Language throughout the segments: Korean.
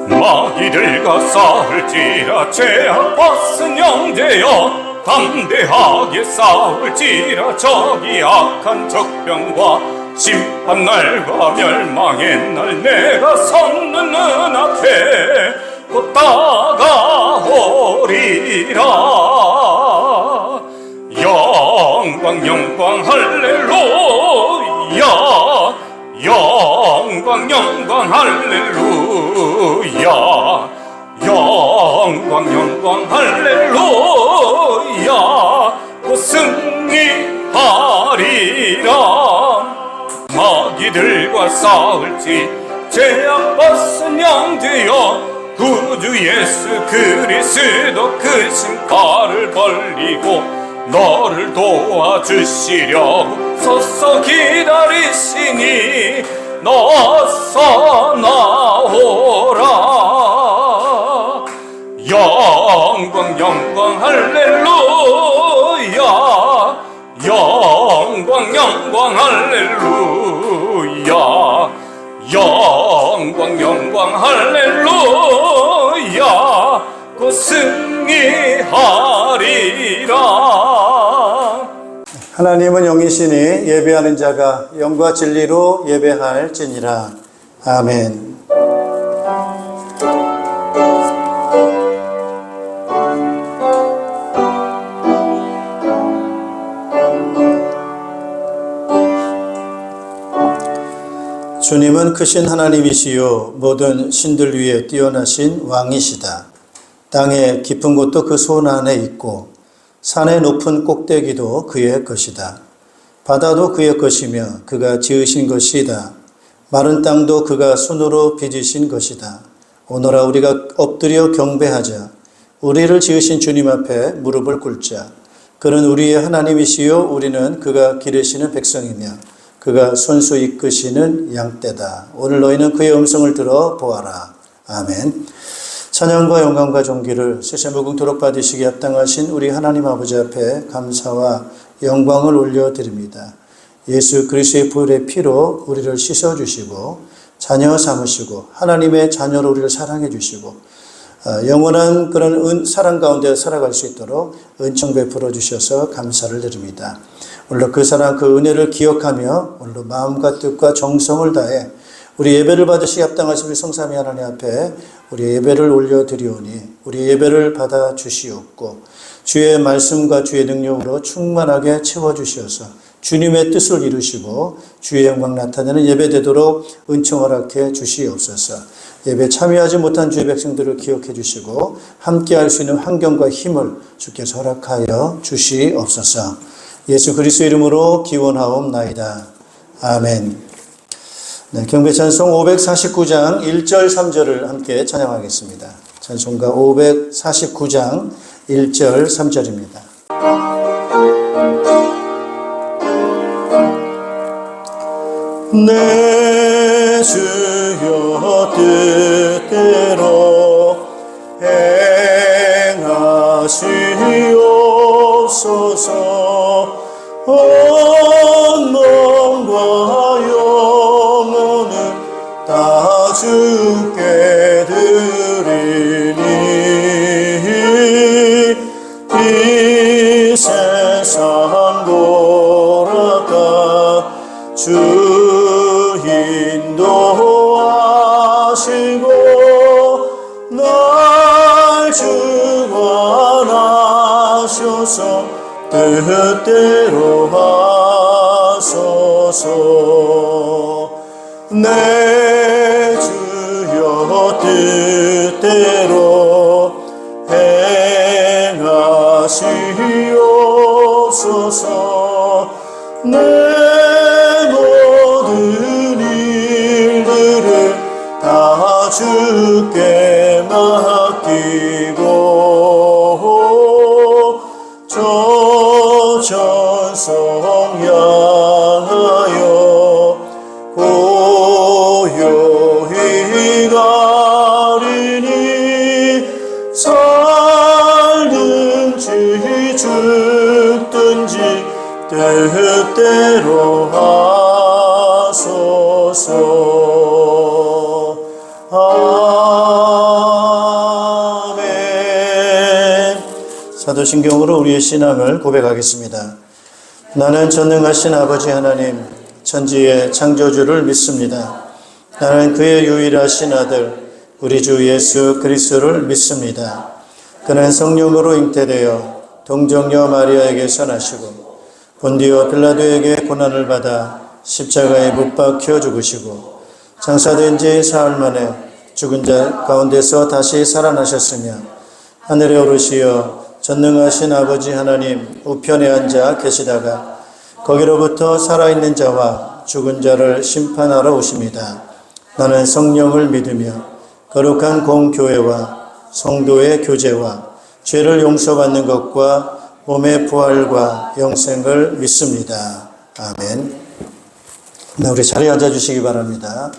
마귀들과 싸울지라 죄악벗은 형제여 담대하게 싸울지라 저기 악한 적병과 심판날과 멸망의 날 내가 섰는 눈앞에 곧 다가오리라. 영광 영광 할렐루야. 영광 영광 할렐루야. 영광 영광 할렐루야. 곧 승리하리라. 마귀들과 싸울지 죄악벗은 형제여 구주 예수 그리스도 그 신발을 벌리고 너를 도와주시려고 서서 기다리시니 어서 나오라. 영광 영광 할렐루야. 영광 영광 할렐루야. 영광 영광 할렐루야. 곧 승리하리라. 하나님은 영이시니 예배하는 자가 영과 진리로 예배할지니라. 아멘. 주님은 크신 하나님이시요 모든 신들 위에 뛰어나신 왕이시다. 땅의 깊은 곳도 그 손 안에 있고 산의 높은 꼭대기도 그의 것이다. 바다도 그의 것이며 그가 지으신 것이다. 마른 땅도 그가 손으로 빚으신 것이다. 오너라 우리가 엎드려 경배하자. 우리를 지으신 주님 앞에 무릎을 꿇자. 그는 우리의 하나님이시요 우리는 그가 기르시는 백성이며 그가 손수 이끄시는 양떼다. 오늘 너희는 그의 음성을 들어 보아라. 아멘. 찬양과 영광과 존귀를 세세무궁토록 받으시기 합당하신 우리 하나님 아버지 앞에 감사와 영광을 올려드립니다. 예수 그리스도의 보혈의 피로 우리를 씻어주시고 자녀 삼으시고 하나님의 자녀로 우리를 사랑해 주시고 영원한 그런 사랑 가운데 살아갈 수 있도록 은총 베풀어 주셔서 감사를 드립니다. 오늘도 그 사랑 그 은혜를 기억하며 오늘도 마음과 뜻과 정성을 다해 우리 예배를 받으시기 합당하신 우리 성삼위 하나님 앞에 우리 예배를 올려드리오니 우리 예배를 받아 주시옵고 주의 말씀과 주의 능력으로 충만하게 채워주시어서 주님의 뜻을 이루시고 주의 영광 나타내는 예배 되도록 은총 허락해 주시옵소서. 예배 참여하지 못한 주의 백성들을 기억해 주시고 함께 할 수 있는 환경과 힘을 주께서 허락하여 주시옵소서. 예수 그리스도 이름으로 기원하옵나이다. 아멘. 네, 경배 찬송 549장 1절 3절을 함께 찬양하겠습니다. 찬송가 549장 1절 3절입니다. 내 주여 뜻대로 행하시옵소서. 온 몸과 영혼을 다 주께 드리니 이 세상 돌아가 주 인도하시고 날 주관하셔서 뜻대로 하소서. 내 주여 뜻대로 행하시옵소서. 내 모든 일들을 다 주께 맡기고 저 천성 향하여 고요히 가리니 살든지 죽든지 뜻대로 하소서. 사도신경으로 우리의 신앙을 고백하겠습니다. 나는 전능하신 아버지 하나님, 천지의 창조주를 믿습니다. 나는 그의 유일하신 아들, 우리 주 예수 그리스도를 믿습니다. 그는 성령으로 잉태되어 동정녀 마리아에게서 나시고 본디오 빌라도에게 고난을 받아 십자가에 못 박혀 죽으시고 장사된 지 사흘 만에 죽은 자 가운데서 다시 살아나셨으며 하늘에 오르시어 전능하신 아버지 하나님 우편에 앉아 계시다가 거기로부터 살아있는 자와 죽은 자를 심판하러 오십니다. 나는 성령을 믿으며 거룩한 공교회와 성도의 교제와 죄를 용서받는 것과 몸의 부활과 영생을 믿습니다. 아멘. 네, 우리 자리에 앉아주시기 바랍니다.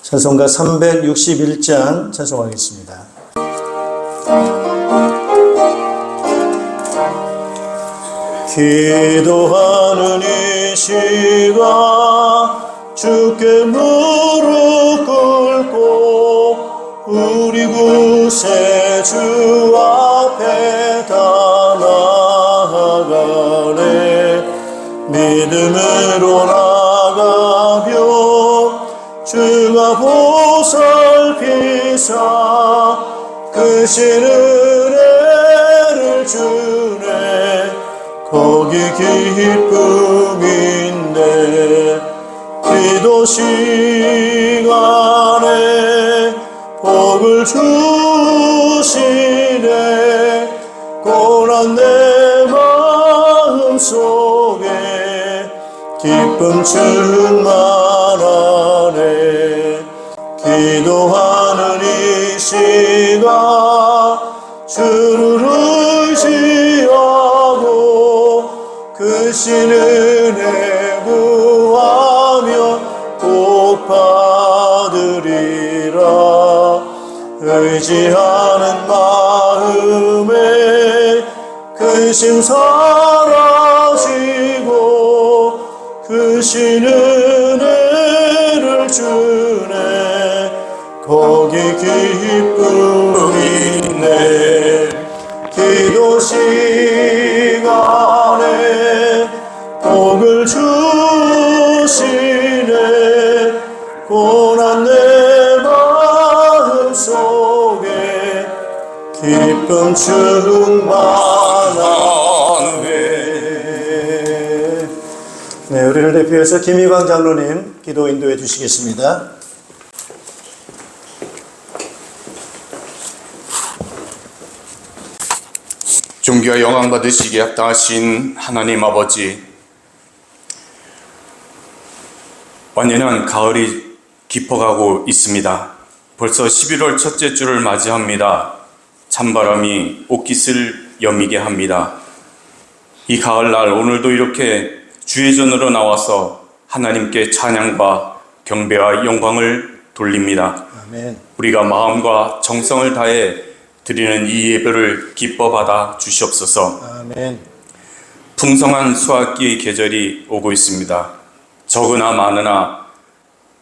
찬송가 361장 찬송하겠습니다. 기도하는 이 시간 주께 무릎 꿇고 우리 구세주 앞에 다 나아가네. 믿음으로 나가며 주가 보살피사 크신 은혜를 주네. 거기 기쁨인데 기도 시간에 복을 주시네. 고난 내 마음속에 기쁨 충만하네. 기도하는 이 시간 주를 의지하고 크신 은혜 구하며 복 받으리라. 의지하는 마음에 근심 사라지고 크신 은혜를 주네. 거기 기쁨이 있네. 기도 시간에 복을 주시네. 고난 내 마음속에 기쁨 충만하네. 네, 우리를 대표해서 김희광 장로님 기도 인도해 주시겠습니다. 존귀와 영광 받으시기에 합당하신 하나님 아버지, 완연한 가을이 깊어가고 있습니다. 벌써 11월 첫째 주를 맞이합니다. 찬바람이 옷깃을 여미게 합니다. 이 가을날 오늘도 이렇게 주의 전으로 나와서 하나님께 찬양과 경배와 영광을 돌립니다. 아멘. 우리가 마음과 정성을 다해 드리는 이 예배를 기뻐 받아 주시옵소서. 아멘. 풍성한 수확기의 계절이 오고 있습니다. 적으나 많으나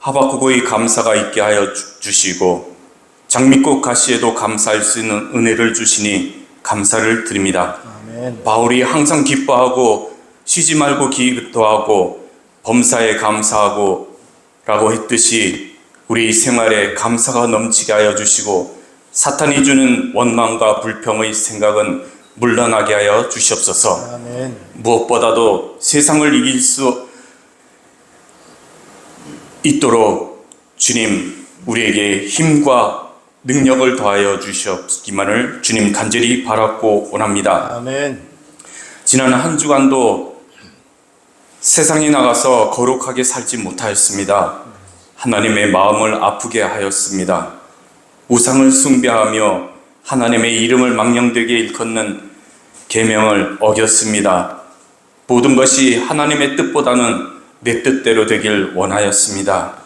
하박국의 감사가 있게 하여 주시고 장미꽃 가시에도 감사할 수 있는 은혜를 주시니 감사를 드립니다. 아멘. 바울이 항상 기뻐하고 쉬지 말고 기도하고 범사에 감사하고 라고 했듯이 우리 생활에 감사가 넘치게 하여 주시고 사탄이 주는 원망과 불평의 생각은 물러나게 하여 주시옵소서. 아멘. 무엇보다도 세상을 이길 수 있도록 주님 우리에게 힘과 능력을 더하여 주시옵기만을 주님 간절히 바랐고 원합니다. 아멘. 지난 한 주간도 세상에 나가서 거룩하게 살지 못하였습니다. 하나님의 마음을 아프게 하였습니다. 우상을 숭배하며 하나님의 이름을 망령되게 일컫는 계명을 어겼습니다. 모든 것이 하나님의 뜻보다는 내 뜻대로 되길 원하였습니다.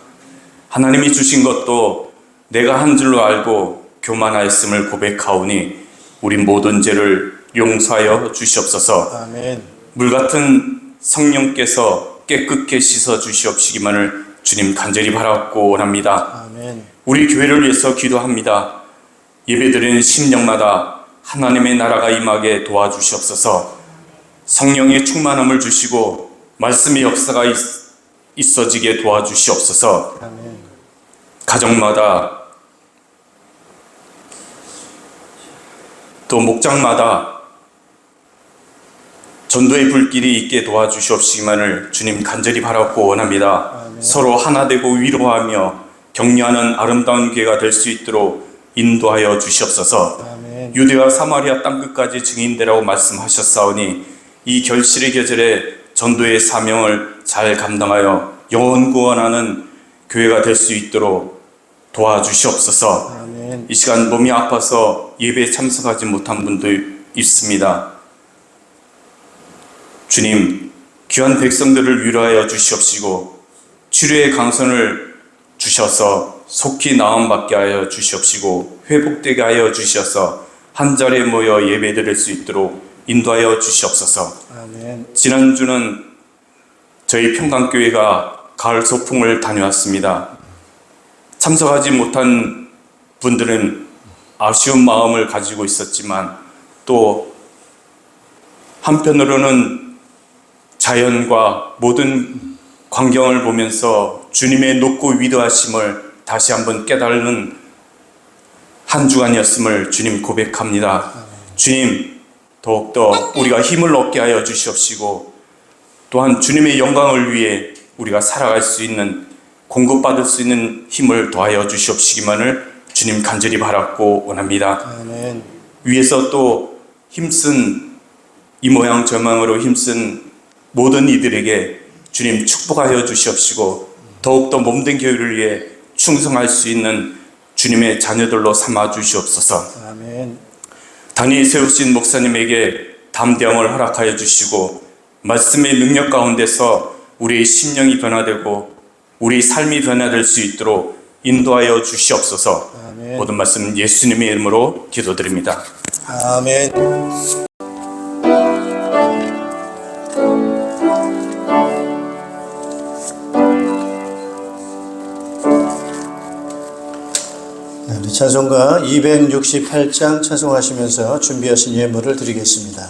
하나님이 주신 것도 내가 한 줄로 알고 교만하였음을 고백하오니 우리 모든 죄를 용서하여 주시옵소서. 아멘. 물같은 성령께서 깨끗게 씻어 주시옵시기만을 주님 간절히 바랐고 원합니다. 아멘. 우리 교회를 위해서 기도합니다. 예배드리는 심령마다 하나님의 나라가 임하게 도와주시옵소서. 성령의 충만함을 주시고 말씀의 역사가 있어지게 도와주시옵소서. 아멘. 가정마다 또 목장마다 전도의 불길이 있게 도와주시옵시기만을 주님 간절히 바라고 원합니다. 아멘. 서로 하나 되고 위로하며 격려하는 아름다운 교회가 될 수 있도록 인도하여 주시옵소서. 아멘. 유대와 사마리아 땅끝까지 증인되라고 말씀하셨사오니 이 결실의 계절에 전도의 사명을 잘 감당하여 영원 구원하는 교회가 될 수 있도록 도와주시옵소서. 아멘. 이 시간 몸이 아파서 예배에 참석하지 못한 분도 있습니다. 주님, 귀한 백성들을 위로하여 주시옵시고 치료의 강선을 주셔서 속히 나음받게 하여 주시옵시고 회복되게 하여 주셔서 한 자리에 모여 예배드릴 수 있도록 인도하여 주시옵소서. 아멘. 지난주는 저희 평강교회가 가을 소풍을 다녀왔습니다. 참석하지 못한 분들은 아쉬운 마음을 가지고 있었지만 또 한편으로는 자연과 모든 광경을 보면서 주님의 높고 위대하심을 다시 한번 깨달는 한 주간이었음을 주님 고백합니다. 주님, 더욱더 우리가 힘을 얻게 하여 주시옵시고 또한 주님의 영광을 위해 우리가 살아갈 수 있는, 공급받을 수 있는 힘을 더하여 주시옵시기만을 주님 간절히 바랐고 원합니다. 아멘. 위에서 또 힘쓴 이 모양 저 모양으로 힘쓴 모든 이들에게 주님 축복하여 주시옵시고 더욱더 몸된 교회를 위해 충성할 수 있는 주님의 자녀들로 삼아 주시옵소서. 아멘. 단위 세우신 목사님에게 담대함을 허락하여 주시고 말씀의 능력 가운데서 우리의 심령이 변화되고 우리 삶이 변화될 수 있도록 인도하여 주시옵소서. 아멘. 모든 말씀 예수님의 이름으로 기도드립니다. 아멘. 네, 우리 찬송가 268장 찬송하시면서 준비하신 예물을 드리겠습니다.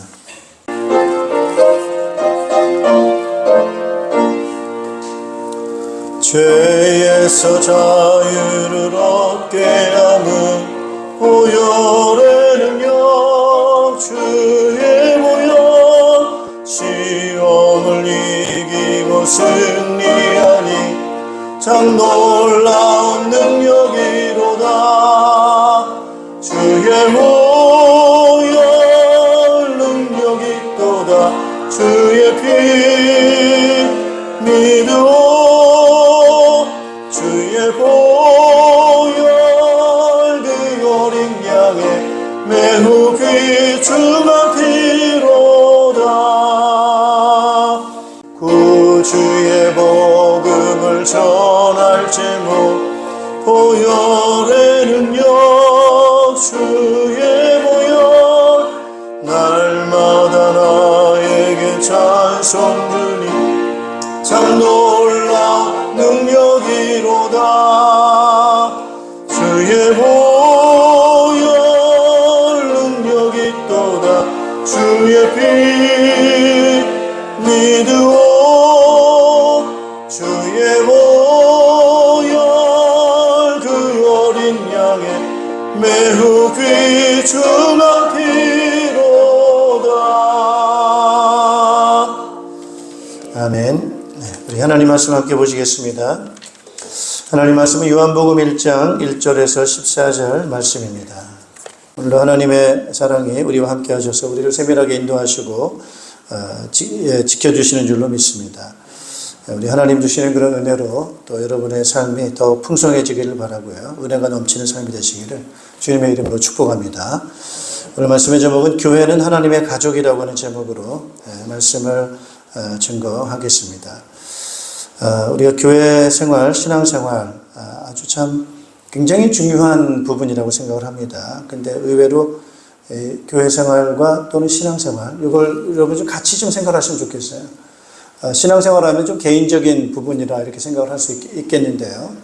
죄에서 자유를 얻게 하는 보혈의 능력, 주의 보혈, 시험을 이기고 승리하니 참 놀라운 능력이로다. 주의 보혈 능력이 있도다. 주의 피 믿으오. 주의 보혈 그 어린 양의 매우 귀중한 피로다. 구주의 복음을 전할 제목 보혈의 능력, 주의 보혈 날마다 나에게 찬송 주니 참 놀라운 능력이로다. 주의 보혈 능력이 있도다. 주의 피 믿으오. 주의 보혈 그 어린 양의 매우 귀중한 피로다. 아멘. 우리 하나님 말씀 함께 보시겠습니다. 하나님 말씀은 요한복음 1장 1절에서 14절 말씀입니다. 오늘도 하나님의 사랑이 우리와 함께 하셔서 우리를 세밀하게 인도하시고 지켜주시는 줄로 믿습니다. 우리 하나님 주시는 그런 은혜로 또 여러분의 삶이 더 풍성해지기를 바라고요. 은혜가 넘치는 삶이 되시기를 주님의 이름으로 축복합니다. 오늘 말씀의 제목은 교회는 하나님의 가족이라고 하는 제목으로 말씀을 증거하겠습니다. 우리가 교회 생활, 신앙 생활 아주 참 굉장히 중요한 부분이라고 생각을 합니다. 근데 의외로 교회 생활과 또는 신앙 생활 이걸 여러분 좀 같이 좀 생각하시면 좋겠어요. 신앙 생활하면 좀 개인적인 부분이라 이렇게 생각을 할 수 있겠는데요.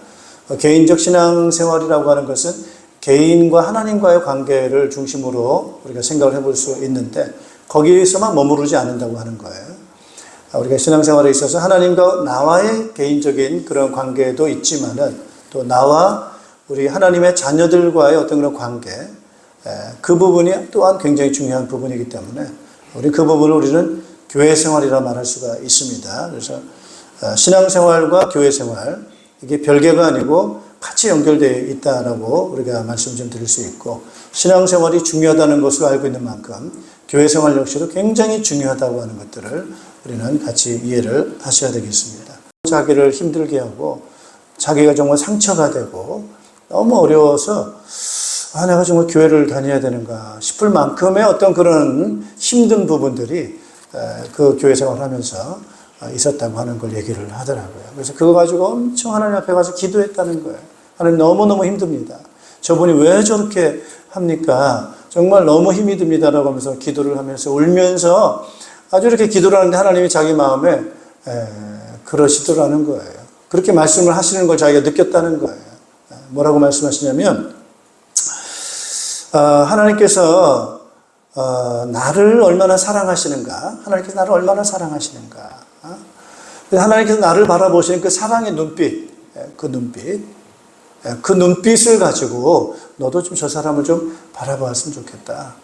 개인적 신앙 생활이라고 하는 것은 개인과 하나님과의 관계를 중심으로 우리가 생각을 해볼 수 있는데 거기에서만 머무르지 않는다고 하는 거예요. 우리가 신앙생활에 있어서 하나님과 나와의 개인적인 그런 관계도 있지만은 또 나와 우리 하나님의 자녀들과의 어떤 그런 관계, 그 부분이 또한 굉장히 중요한 부분이기 때문에 우리 그 부분을 우리는 교회 생활이라 말할 수가 있습니다. 그래서 신앙생활과 교회 생활, 이게 별개가 아니고 같이 연결되어 있다라고 우리가 말씀 좀 드릴 수 있고, 신앙생활이 중요하다는 것을 알고 있는 만큼 교회 생활 역시도 굉장히 중요하다고 하는 것들을 우리는 같이 이해를 하셔야 되겠습니다. 자기를 힘들게 하고 자기가 정말 상처가 되고 너무 어려워서 내가 정말 교회를 다녀야 되는가 싶을 만큼의 어떤 그런 힘든 부분들이 그 교회 생활을 하면서 있었다고 하는 걸 얘기를 하더라고요. 그래서 그거 가지고 엄청 하나님 앞에 가서 기도했다는 거예요. 하나님 너무너무 힘듭니다. 저분이 왜 저렇게 합니까? 정말 너무 힘이 듭니다라고 하면서 기도를 하면서 울면서 아주 이렇게 기도를 하는데 하나님이 자기 마음에 그러시더라는 거예요. 그렇게 말씀을 하시는 걸 자기가 느꼈다는 거예요. 뭐라고 말씀하시냐면 하나님께서 나를 얼마나 사랑하시는가, 하나님께서 나를 얼마나 사랑하시는가, 하나님께서 나를 바라보시는 그 사랑의 눈빛, 그 눈빛을 가지고 너도 좀 저 사람을 좀 바라봤으면 좋겠다.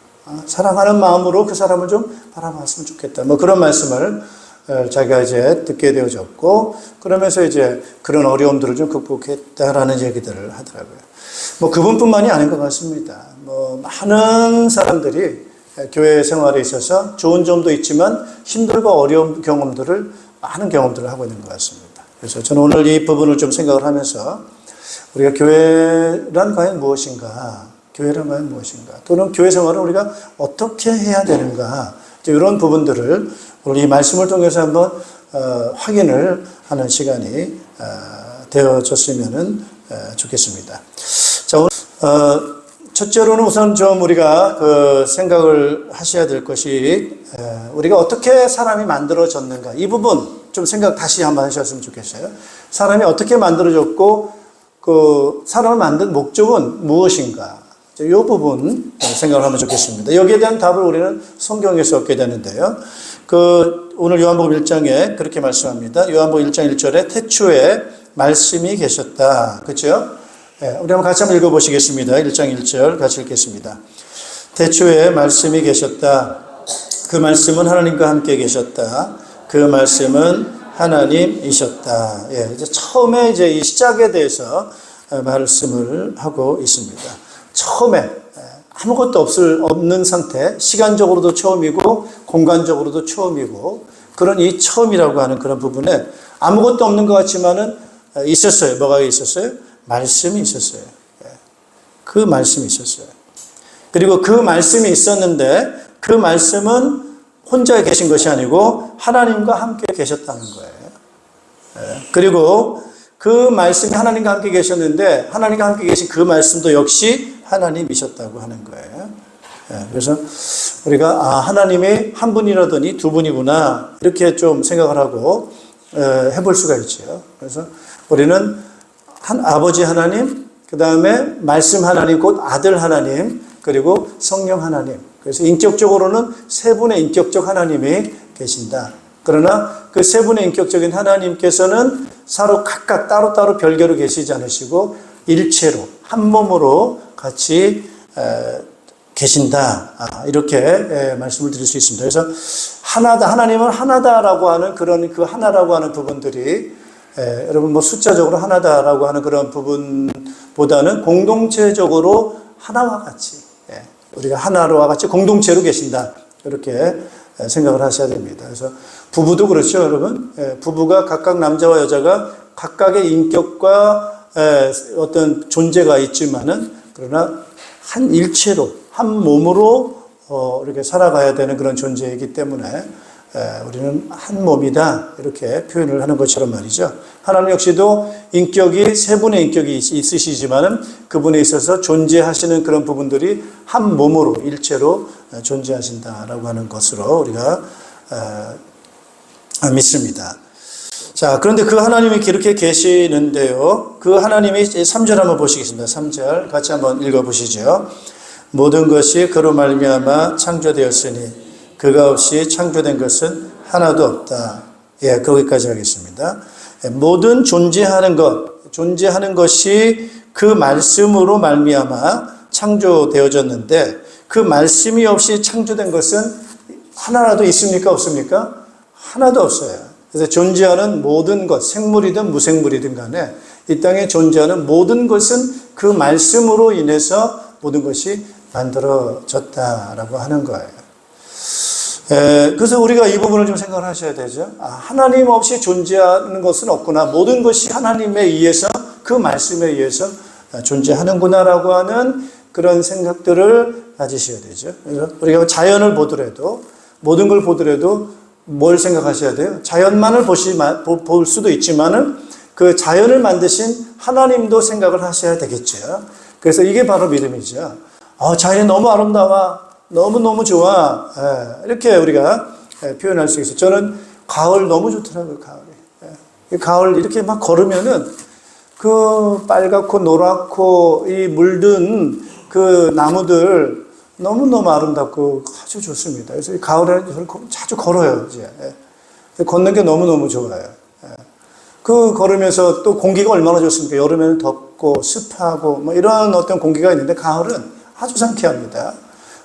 사랑하는 마음으로 그 사람을 좀 바라봤으면 좋겠다. 뭐 그런 말씀을 자기가 이제 듣게 되어졌고, 그러면서 이제 그런 어려움들을 좀 극복했다라는 얘기들을 하더라고요. 뭐 그분뿐만이 아닌 것 같습니다. 뭐 많은 사람들이 교회 생활에 있어서 좋은 점도 있지만 힘들고 어려운 경험들을, 많은 경험들을 하고 있는 것 같습니다. 그래서 저는 오늘 이 부분을 좀 생각을 하면서 우리가 교회란 과연 무엇인가, 교회란 과연 무엇인가, 또는 교회 생활을 우리가 어떻게 해야 되는가, 이런 부분들을 오늘 이 말씀을 통해서 한번 확인을 하는 시간이 되어졌으면 좋겠습니다. 자, 오늘 첫째로는 우선 좀 우리가 그 생각을 하셔야 될 것이 우리가 어떻게 사람이 만들어졌는가, 이 부분 좀 생각 다시 한번 하셨으면 좋겠어요. 사람이 어떻게 만들어졌고 그 사람을 만든 목적은 무엇인가, 이 부분 생각을 하면 좋겠습니다. 여기에 대한 답을 우리는 성경에서 얻게 되는데요. 오늘 요한복음 1장에 그렇게 말씀합니다. 요한복음 1장 1절에 태초에 말씀이 계셨다. 그렇죠? 우리 같이 한번 읽어보시겠습니다. 1장 1절 같이 읽겠습니다. 태초에 말씀이 계셨다. 그 말씀은 하나님과 함께 계셨다. 그 말씀은 하나님이셨다. 이제 처음에 이제 이 시작에 대해서 말씀을 하고 있습니다. 처음에 아무것도 없는 상태, 시간적으로도 처음이고 공간적으로도 처음이고, 그런 이 처음이라고 하는 그런 부분에 아무것도 없는 것 같지만은 있었어요. 뭐가 있었어요? 말씀이 있었어요. 그 말씀이 있었어요. 그리고 그 말씀이 있었는데 그 말씀은 혼자 계신 것이 아니고 하나님과 함께 계셨다는 거예요. 그리고 그 말씀이 하나님과 함께 계셨는데 하나님과 함께 계신 그 말씀도 역시 하나님이셨다고 하는 거예요. 그래서 우리가 하나님이 한 분이라더니 두 분이구나, 이렇게 좀 생각을 하고 해볼 수가 있죠. 그래서 우리는 아버지 하나님, 그 다음에 말씀 하나님, 곧 아들 하나님, 그리고 성령 하나님. 그래서 인격적으로는 세 분의 인격적 하나님이 계신다. 그러나 그 세 분의 인격적인 하나님께서는 서로 각각 따로따로 별개로 계시지 않으시고 일체로 한 몸으로 같이 계신다. 이렇게 말씀을 드릴 수 있습니다. 그래서 하나다, 하나님은 하나다라고 하는 그런 그 하나라고 하는 부분들이 여러분 뭐 숫자적으로 하나다라고 하는 그런 부분보다는 공동체적으로 하나와 같이, 우리가 하나로와 같이 공동체로 계신다, 이렇게 생각을 하셔야 됩니다. 그래서 부부도 그렇죠, 여러분. 부부가 각각 남자와 여자가 각각의 인격과 어떤 존재가 있지만은 그러나 한 일체로 한 몸으로 이렇게 살아가야 되는 그런 존재이기 때문에 우리는 한 몸이다, 이렇게 표현을 하는 것처럼 말이죠. 하나님 역시도 인격이 세 분의 인격이 있으시지만은 그분에 있어서 존재하시는 그런 부분들이 한 몸으로 일체로 존재하신다라고 하는 것으로 우리가 믿습니다. 자, 그런데 그 하나님이 그렇게 계시는데요. 그 하나님이 3절 한번 보시겠습니다. 3절 같이 한번 읽어보시죠. 모든 것이 그로 말미암아 창조되었으니 그가 없이 창조된 것은 하나도 없다. 예, 거기까지 하겠습니다. 모든 존재하는 것이 그 말씀으로 말미암아 창조되어졌는데 그 말씀이 없이 창조된 것은 하나라도 있습니까? 없습니까? 하나도 없어요. 그래서 존재하는 모든 것, 생물이든 무생물이든 간에 이 땅에 존재하는 모든 것은 그 말씀으로 인해서 모든 것이 만들어졌다라고 하는 거예요. 그래서 우리가 이 부분을 좀 생각을 하셔야 되죠. 하나님 없이 존재하는 것은 없구나. 모든 것이 하나님에 의해서 그 말씀에 의해서 존재하는구나라고 하는 그런 생각들을 가지셔야 되죠. 그래서 우리가 자연을 보더라도 모든 걸 보더라도 뭘 생각하셔야 돼요? 자연만을 볼 수도 있지만은 그 자연을 만드신 하나님도 생각을 하셔야 되겠죠. 그래서 이게 바로 믿음이죠. 자연이 너무 아름다워. 너무너무 좋아. 이렇게 우리가 표현할 수 있어요. 저는 가을 너무 좋더라고요, 가을이. 가을 이렇게 막 걸으면은 그 빨갛고 노랗고 이 물든 그 나무들 너무너무 아름답고 아주 좋습니다. 그래서 가을에 자주 걸어요, 이제. 걷는 게 너무너무 좋아요. 그 걸으면서 또 공기가 얼마나 좋습니까? 여름에는 덥고 습하고 뭐 이런 어떤 공기가 있는데 가을은 아주 상쾌합니다.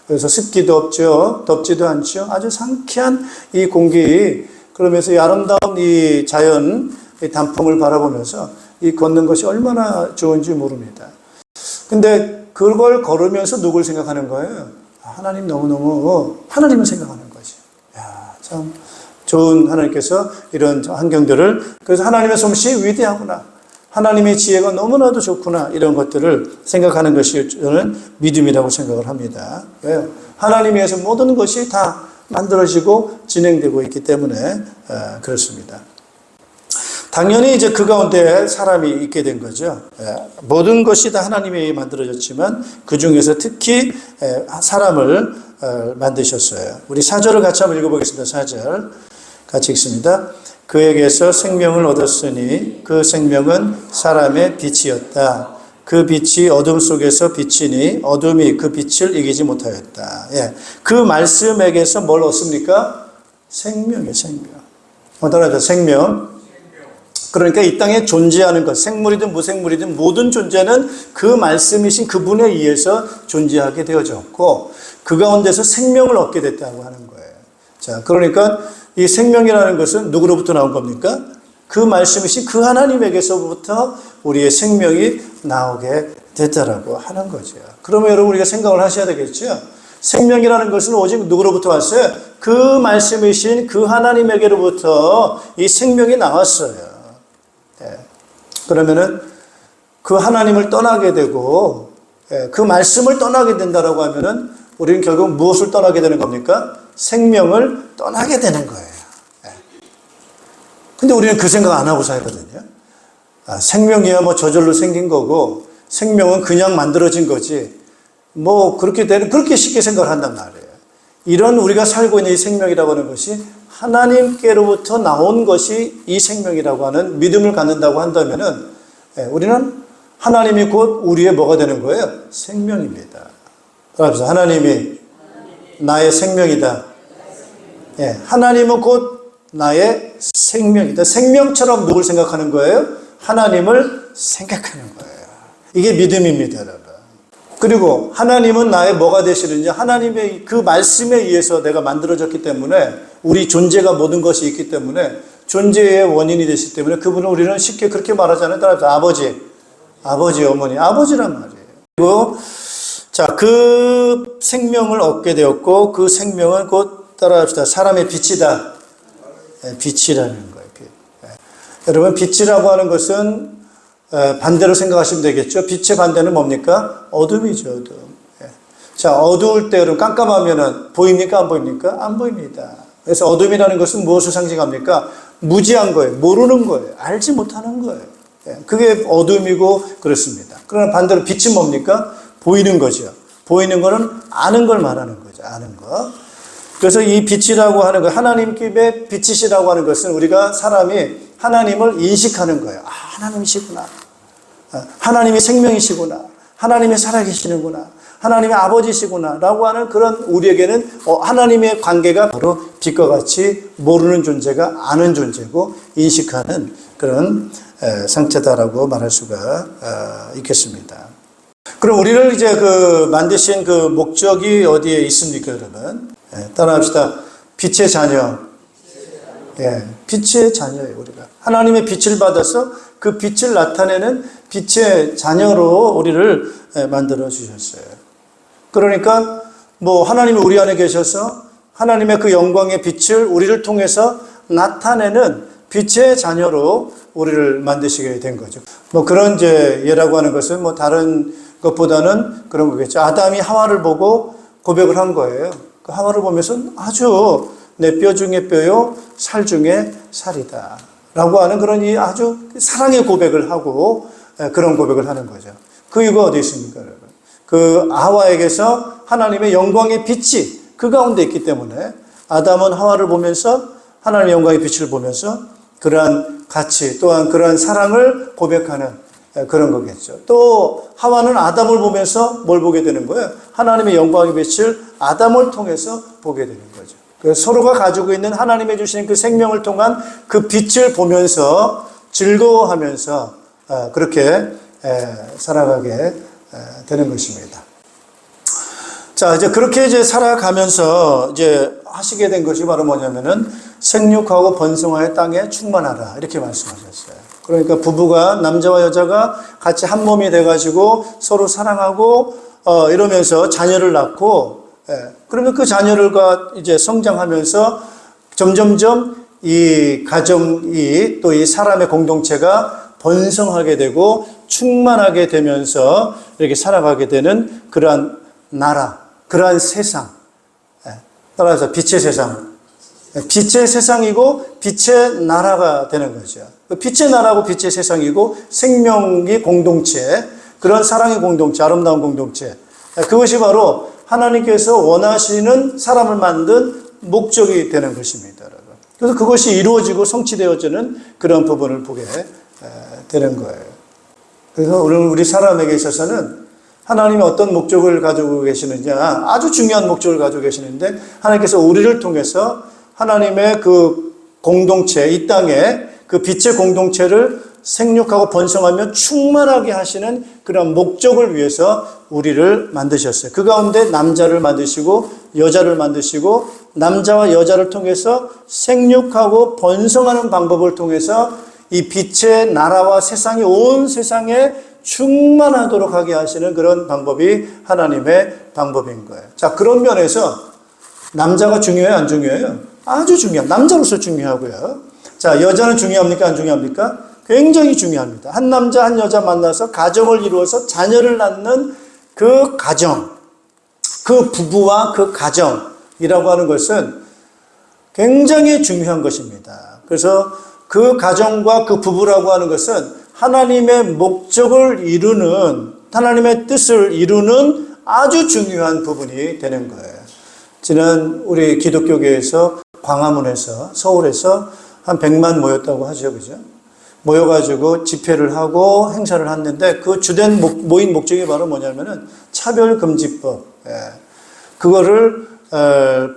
그래서 습기도 없죠. 덥지도 않죠. 아주 상쾌한 이 공기, 그러면서 이 아름다운 이 자연, 이 단풍을 바라보면서 이 걷는 것이 얼마나 좋은지 모릅니다. 근데 그걸 걸으면서 누굴 생각하는 거예요? 하나님 너무너무 하나님을 생각하는 거지. 야, 참 좋은 하나님께서 이런 환경들을, 그래서 하나님의 솜씨 위대하구나. 하나님의 지혜가 너무나도 좋구나. 이런 것들을 생각하는 것이 저는 믿음이라고 생각을 합니다. 왜요? 하나님 위해서 모든 것이 다 만들어지고 진행되고 있기 때문에 그렇습니다. 당연히 이제 그 가운데 사람이 있게 된 거죠. 모든 것이 다 하나님에 의해 만들어졌지만 그 중에서 특히 사람을 만드셨어요. 우리 4절을 같이 한번 읽어보겠습니다. 4절 같이 읽습니다. 그에게서 생명을 얻었으니 그 생명은 사람의 빛이었다. 그 빛이 어둠 속에서 비치니 어둠이 그 빛을 이기지 못하였다. 예. 그 말씀에게서 뭘 얻습니까? 생명이에요, 생명. 따라하죠, 생명. 그러니까 이 땅에 존재하는 것, 생물이든 무생물이든 모든 존재는 그 말씀이신 그분에 의해서 존재하게 되어졌고 그 가운데서 생명을 얻게 됐다고 하는 거예요. 자, 그러니까 이 생명이라는 것은 누구로부터 나온 겁니까? 그 말씀이신 그 하나님에게서부터 우리의 생명이 나오게 됐다라고 하는 거죠. 그러면 여러분 우리가 생각을 하셔야 되겠죠. 생명이라는 것은 오직 누구로부터 왔어요? 그 말씀이신 그 하나님에게로부터 이 생명이 나왔어요. 그러면은 그 하나님을 떠나게 되고 그 말씀을 떠나게 된다라고 하면은 우리는 결국 무엇을 떠나게 되는 겁니까? 생명을 떠나게 되는 거예요. 근데 우리는 그 생각 안 하고 살거든요. 생명이야 뭐 저절로 생긴 거고 생명은 그냥 만들어진 거지. 뭐 그렇게 쉽게 생각을 한단 말이에요. 이런 우리가 살고 있는 이 생명이라고 하는 것이 하나님께로부터 나온 것이 이 생명이라고 하는 믿음을 갖는다고 한다면은 우리는 하나님이 곧 우리의 뭐가 되는 거예요? 생명입니다. 그래서 하나님이 나의 생명이다. 하나님은 곧 나의 생명이다. 생명처럼 누굴 생각하는 거예요? 하나님을 생각하는 거예요. 이게 믿음입니다, 여러분. 그리고 하나님은 나의 뭐가 되시느냐? 하나님의 그 말씀에 의해서 내가 만들어졌기 때문에 우리 존재가 모든 것이 있기 때문에 존재의 원인이 되시기 때문에 그분은 우리는 쉽게 그렇게 말하잖아요. 따라서 아버지, 어머니, 아버지란 말이에요. 그리고 자, 그 생명을 얻게 되었고 그 생명은 곧 따라합시다. 사람의 빛이다. 빛이라는 거예요. 빛. 여러분 빛이라고 하는 것은 반대로 생각하시면 되겠죠. 빛의 반대는 뭡니까? 어둠이죠, 어둠. 자, 어두울 때 여러분 깜깜하면은 보입니까? 안 보입니까? 안 보입니다. 그래서 어둠이라는 것은 무엇을 상징합니까? 무지한 거예요. 모르는 거예요. 알지 못하는 거예요. 그게 어둠이고 그렇습니다. 그러나 반대로 빛은 뭡니까? 보이는 거죠. 보이는 거는 아는 걸 말하는 거죠. 아는 거. 그래서 이 빛이라고 하는 거, 하나님께 빛이시라고 하는 것은 우리가 사람이 하나님을 인식하는 거예요. 아, 하나님이시구나. 하나님이 생명이시구나. 하나님이 살아계시는구나. 하나님의 아버지시구나. 라고 하는 그런 우리에게는 하나님의 관계가 바로 빛과 같이 모르는 존재가 아는 존재고 인식하는 그런 상태다라고 말할 수가 있겠습니다. 그럼 우리를 이제 만드신 그 목적이 어디에 있습니까, 여러분? 따라합시다. 빛의 자녀. 빛의 자녀예요, 우리가. 하나님의 빛을 받아서 그 빛을 나타내는 빛의 자녀로 우리를 만들어 주셨어요. 그러니까 하나님이 우리 안에 계셔서 하나님의 그 영광의 빛을 우리를 통해서 나타내는 빛의 자녀로 우리를 만드시게 된 거죠. 그런 이제 예라고 하는 것은 다른 것보다는 그런 거겠죠. 아담이 하와를 보고 고백을 한 거예요. 그 하와를 보면서 아주 내 뼈 중에 뼈요, 살 중에 살이다. 라고 하는 그런 이 아주 사랑의 고백을 하고 그런 고백을 하는 거죠. 그 이유가 어디 있습니까, 여러분? 그 하와에게서 하나님의 영광의 빛이 그 가운데 있기 때문에 아담은 하와를 보면서 하나님의 영광의 빛을 보면서 그러한 가치 또한 그러한 사랑을 고백하는 그런 거겠죠. 또 하와는 아담을 보면서 뭘 보게 되는 거예요? 하나님의 영광의 빛을 아담을 통해서 보게 되는 거죠. 서로가 가지고 있는 하나님의 주신 그 생명을 통한 그 빛을 보면서 즐거워하면서 그렇게 살아가게 되는 것입니다. 자, 이제 그렇게 이제 살아가면서 이제 하시게 된 것이 바로 뭐냐면은 생육하고 번성하여 땅에 충만하라 이렇게 말씀하셨어요. 그러니까 부부가 남자와 여자가 같이 한 몸이 돼가지고 서로 사랑하고 이러면서 자녀를 낳고 그러면 그 자녀들과 이제 성장하면서 점점점 이 가정이 또 이 사람의 공동체가 번성하게 되고 충만하게 되면서 이렇게 살아가게 되는 그러한 나라, 그러한 세상. 따라서 빛의 세상. 빛의 세상이고 빛의 나라가 되는 거죠. 빛의 나라고 빛의 세상이고 생명의 공동체, 그런 사랑의 공동체, 아름다운 공동체. 그것이 바로 하나님께서 원하시는 사람을 만든 목적이 되는 것입니다, 여러분. 그래서 그것이 이루어지고 성취되어지는 그런 부분을 보게 되는 거예요. 그래서 우리 사람에게 있어서는 하나님이 어떤 목적을 가지고 계시느냐, 아주 중요한 목적을 가지고 계시는데 하나님께서 우리를 통해서 하나님의 그 공동체, 이 땅에 그 빛의 공동체를 생육하고 번성하며 충만하게 하시는 그런 목적을 위해서 우리를 만드셨어요. 그 가운데 남자를 만드시고 여자를 만드시고 남자와 여자를 통해서 생육하고 번성하는 방법을 통해서 이 빛의 나라와 세상이 온 세상에 충만하도록 하게 하시는 그런 방법이 하나님의 방법인 거예요. 자, 그런 면에서 남자가 중요해요, 안 중요해요? 아주 중요합니다. 남자로서 중요하고요. 자, 여자는 중요합니까, 안 중요합니까? 굉장히 중요합니다. 한 남자, 한 여자 만나서 가정을 이루어서 자녀를 낳는 그 가정, 그 부부와 그 가정이라고 하는 것은 굉장히 중요한 것입니다. 그래서 그 가정과 그 부부라고 하는 것은 하나님의 목적을 이루는, 하나님의 뜻을 이루는 아주 중요한 부분이 되는 거예요. 지난 우리 기독교계에서 광화문에서, 서울에서 한 100만 모였다고 하죠, 그죠? 모여가지고 집회를 하고 행사를 했는데 그 주된 모인 목적이 바로 뭐냐면은 차별금지법. 그거를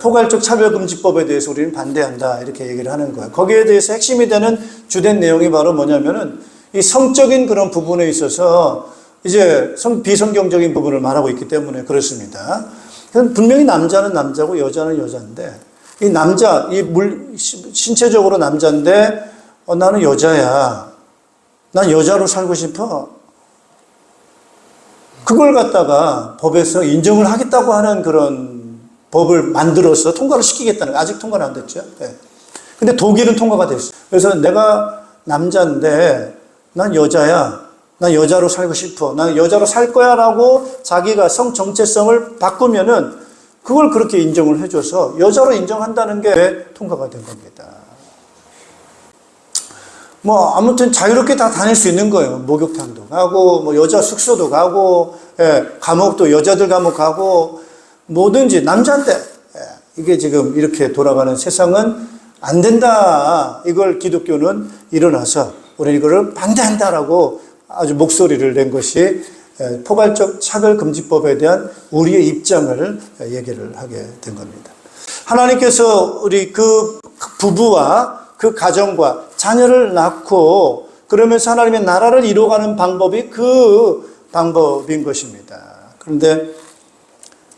포괄적 차별금지법에 대해서 우리는 반대한다 이렇게 얘기를 하는 거예요. 거기에 대해서 핵심이 되는 주된 내용이 바로 뭐냐면은 이 성적인 그런 부분에 있어서 이제 비성경적인 부분을 말하고 있기 때문에 그렇습니다. 분명히 남자는 남자고 여자는 여자인데 이 남자, 신체적으로 남자인데 나는 여자야. 난 여자로 살고 싶어. 그걸 갖다가 법에서 인정을 하겠다고 하는 그런 법을 만들어서 통과를 시키겠다는, 아직 통과는 안 됐죠. 네. 근데 독일은 통과가 됐어요. 그래서 내가 남자인데 난 여자야. 난 여자로 살고 싶어. 난 여자로 살 거야 라고 자기가 성 정체성을 바꾸면은 그걸 그렇게 인정을 해줘서 여자로 인정한다는 게 통과가 된 겁니다. 아무튼 자유롭게 다 다닐 수 있는 거예요. 목욕탕도 가고, 여자 숙소도 가고, 감옥도 여자들 감옥 가고, 뭐든지 남자인데, 이게 지금 이렇게 돌아가는 세상은 안 된다. 이걸 기독교는 일어나서 우리는 이거를 반대한다라고 아주 목소리를 낸 것이 포괄적 차별금지법에 대한 우리의 입장을 얘기를 하게 된 겁니다. 하나님께서 우리 그 부부와 그 가정과 자녀를 낳고 그러면서 하나님의 나라를 이루어가는 방법이 그 방법인 것입니다. 그런데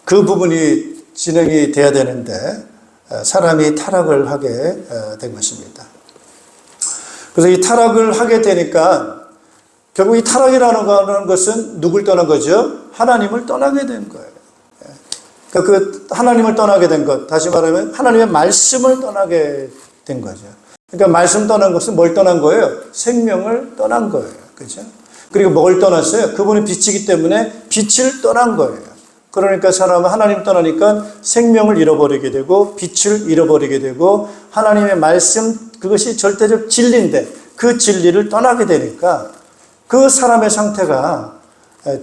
그 부분이 진행이 돼야 되는데 사람이 타락을 하게 된 것입니다. 그래서 이 타락을 하게 되니까 결국 이 타락이라는 것은 누굴 떠난 거죠? 하나님을 떠나게 된 거예요. 그러니까 그 하나님을 떠나게 된 것, 다시 말하면 하나님의 말씀을 떠나게 된 거죠. 그러니까 말씀 떠난 것은 뭘 떠난 거예요? 생명을 떠난 거예요. 그죠? 그리고 뭘 떠났어요? 그분이 빛이기 때문에 빛을 떠난 거예요. 그러니까 사람은 하나님 떠나니까 생명을 잃어버리게 되고 빛을 잃어버리게 되고 하나님의 말씀, 그것이 절대적 진리인데 그 진리를 떠나게 되니까 그 사람의 상태가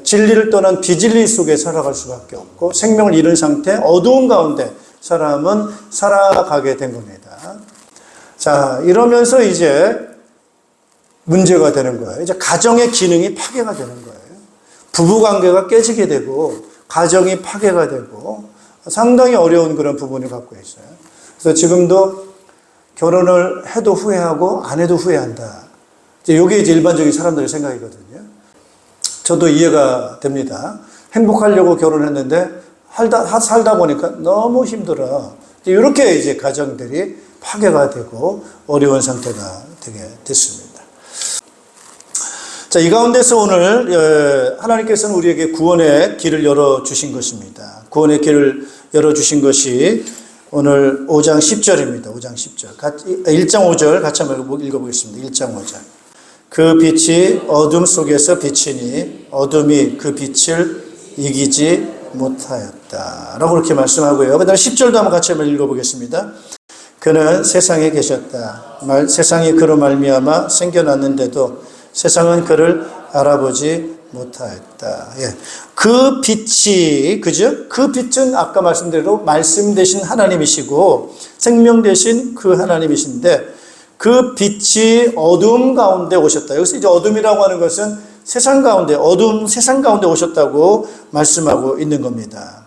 진리를 떠난 비진리 속에 살아갈 수밖에 없고 생명을 잃은 상태, 어두운 가운데 사람은 살아가게 된 겁니다. 자, 이러면서 이제 문제가 되는 거예요. 이제 가정의 기능이 파괴가 되는 거예요. 부부 관계가 깨지게 되고 가정이 파괴가 되고 상당히 어려운 그런 부분을 갖고 있어요. 그래서 지금도 결혼을 해도 후회하고 안 해도 후회한다. 이게 이제 일반적인 사람들의 생각이거든요. 저도 이해가 됩니다. 행복하려고 결혼했는데 살다 보니까 너무 힘들어. 이렇게 이제 가정들이 파괴가 되고 어려운 상태가 되게 됐습니다. 자, 이 가운데서 오늘 하나님께서는 우리에게 구원의 길을 열어주신 것입니다. 구원의 길을 열어주신 것이 오늘 5장 10절입니다. 5장 10절. 1장 5절 같이 한번 읽어보겠습니다. 1장 5절. 그 빛이 어둠 속에서 비치니 어둠이 그 빛을 이기지 못하였다. 라고 그렇게 말씀하고요. 그 다음에 10절도 한번 같이 한번 읽어보겠습니다. 그는 세상에 계셨다. 세상이 그로 말미암아 생겨났는데도 세상은 그를 알아보지 못하였다. 예. 그 빛이, 그죠? 그 빛은 아까 말씀대로 말씀 되신 하나님이시고 생명 되신 그 하나님이신데 그 빛이 어둠 가운데 오셨다. 여기서 이제 어둠이라고 하는 것은 세상 가운데, 어둠 세상 가운데 오셨다고 말씀하고 있는 겁니다.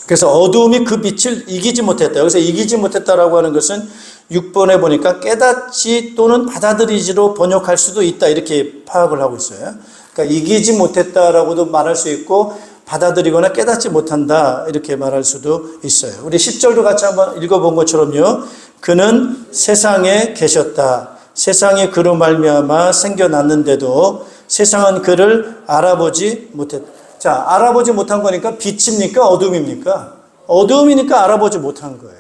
그래서 어둠이 그 빛을 이기지 못했다. 여기서 이기지 못했다라고 하는 것은 6번에 보니까 깨닫지 또는 받아들이지로 번역할 수도 있다. 이렇게 파악을 하고 있어요. 그러니까 이기지 못했다라고도 말할 수 있고 받아들이거나 깨닫지 못한다. 이렇게 말할 수도 있어요. 우리 10절도 같이 한번 읽어본 것처럼요. 그는 세상에 계셨다. 세상이 그로 말미암아 생겨났는데도 세상은 그를 알아보지 못했다. 자, 알아보지 못한 거니까 빛입니까? 어둠입니까? 어둠이니까 알아보지 못한 거예요.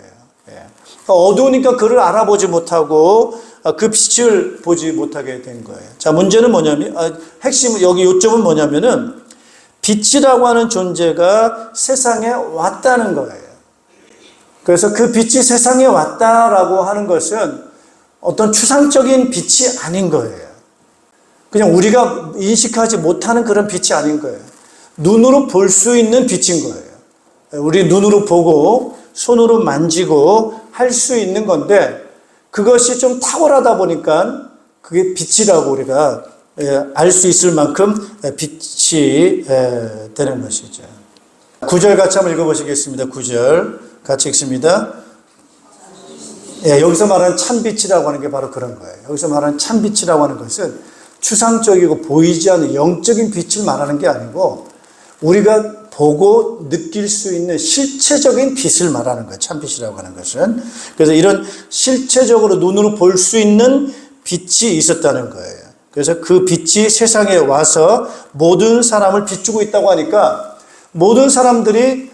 어두우니까 그를 알아보지 못하고 그 빛을 보지 못하게 된 거예요. 자, 문제는 뭐냐면, 핵심, 여기 요점은 뭐냐면은 빛이라고 하는 존재가 세상에 왔다는 거예요. 그래서 그 빛이 세상에 왔다라고 하는 것은 어떤 추상적인 빛이 아닌 거예요. 그냥 우리가 인식하지 못하는 그런 빛이 아닌 거예요. 눈으로 볼 수 있는 빛인 거예요. 우리 눈으로 보고 손으로 만지고 할 수 있는 건데 그것이 좀 탁월하다 보니까 그게 빛이라고 우리가 알 수 있을 만큼 빛이 되는 것이죠. 9절 같이 한번 읽어보시겠습니다. 9절 같이 읽습니다. 여기서 말하는 참빛이라고 하는 게 바로 그런 거예요. 여기서 말하는 참빛이라고 하는 것은 추상적이고 보이지 않는 영적인 빛을 말하는 게 아니고 우리가 보고 느낄 수 있는 실체적인 빛을 말하는 거예요. 참빛이라고 하는 것은. 그래서 이런 실체적으로 눈으로 볼 수 있는 빛이 있었다는 거예요. 그래서 그 빛이 세상에 와서 모든 사람을 비추고 있다고 하니까 모든 사람들이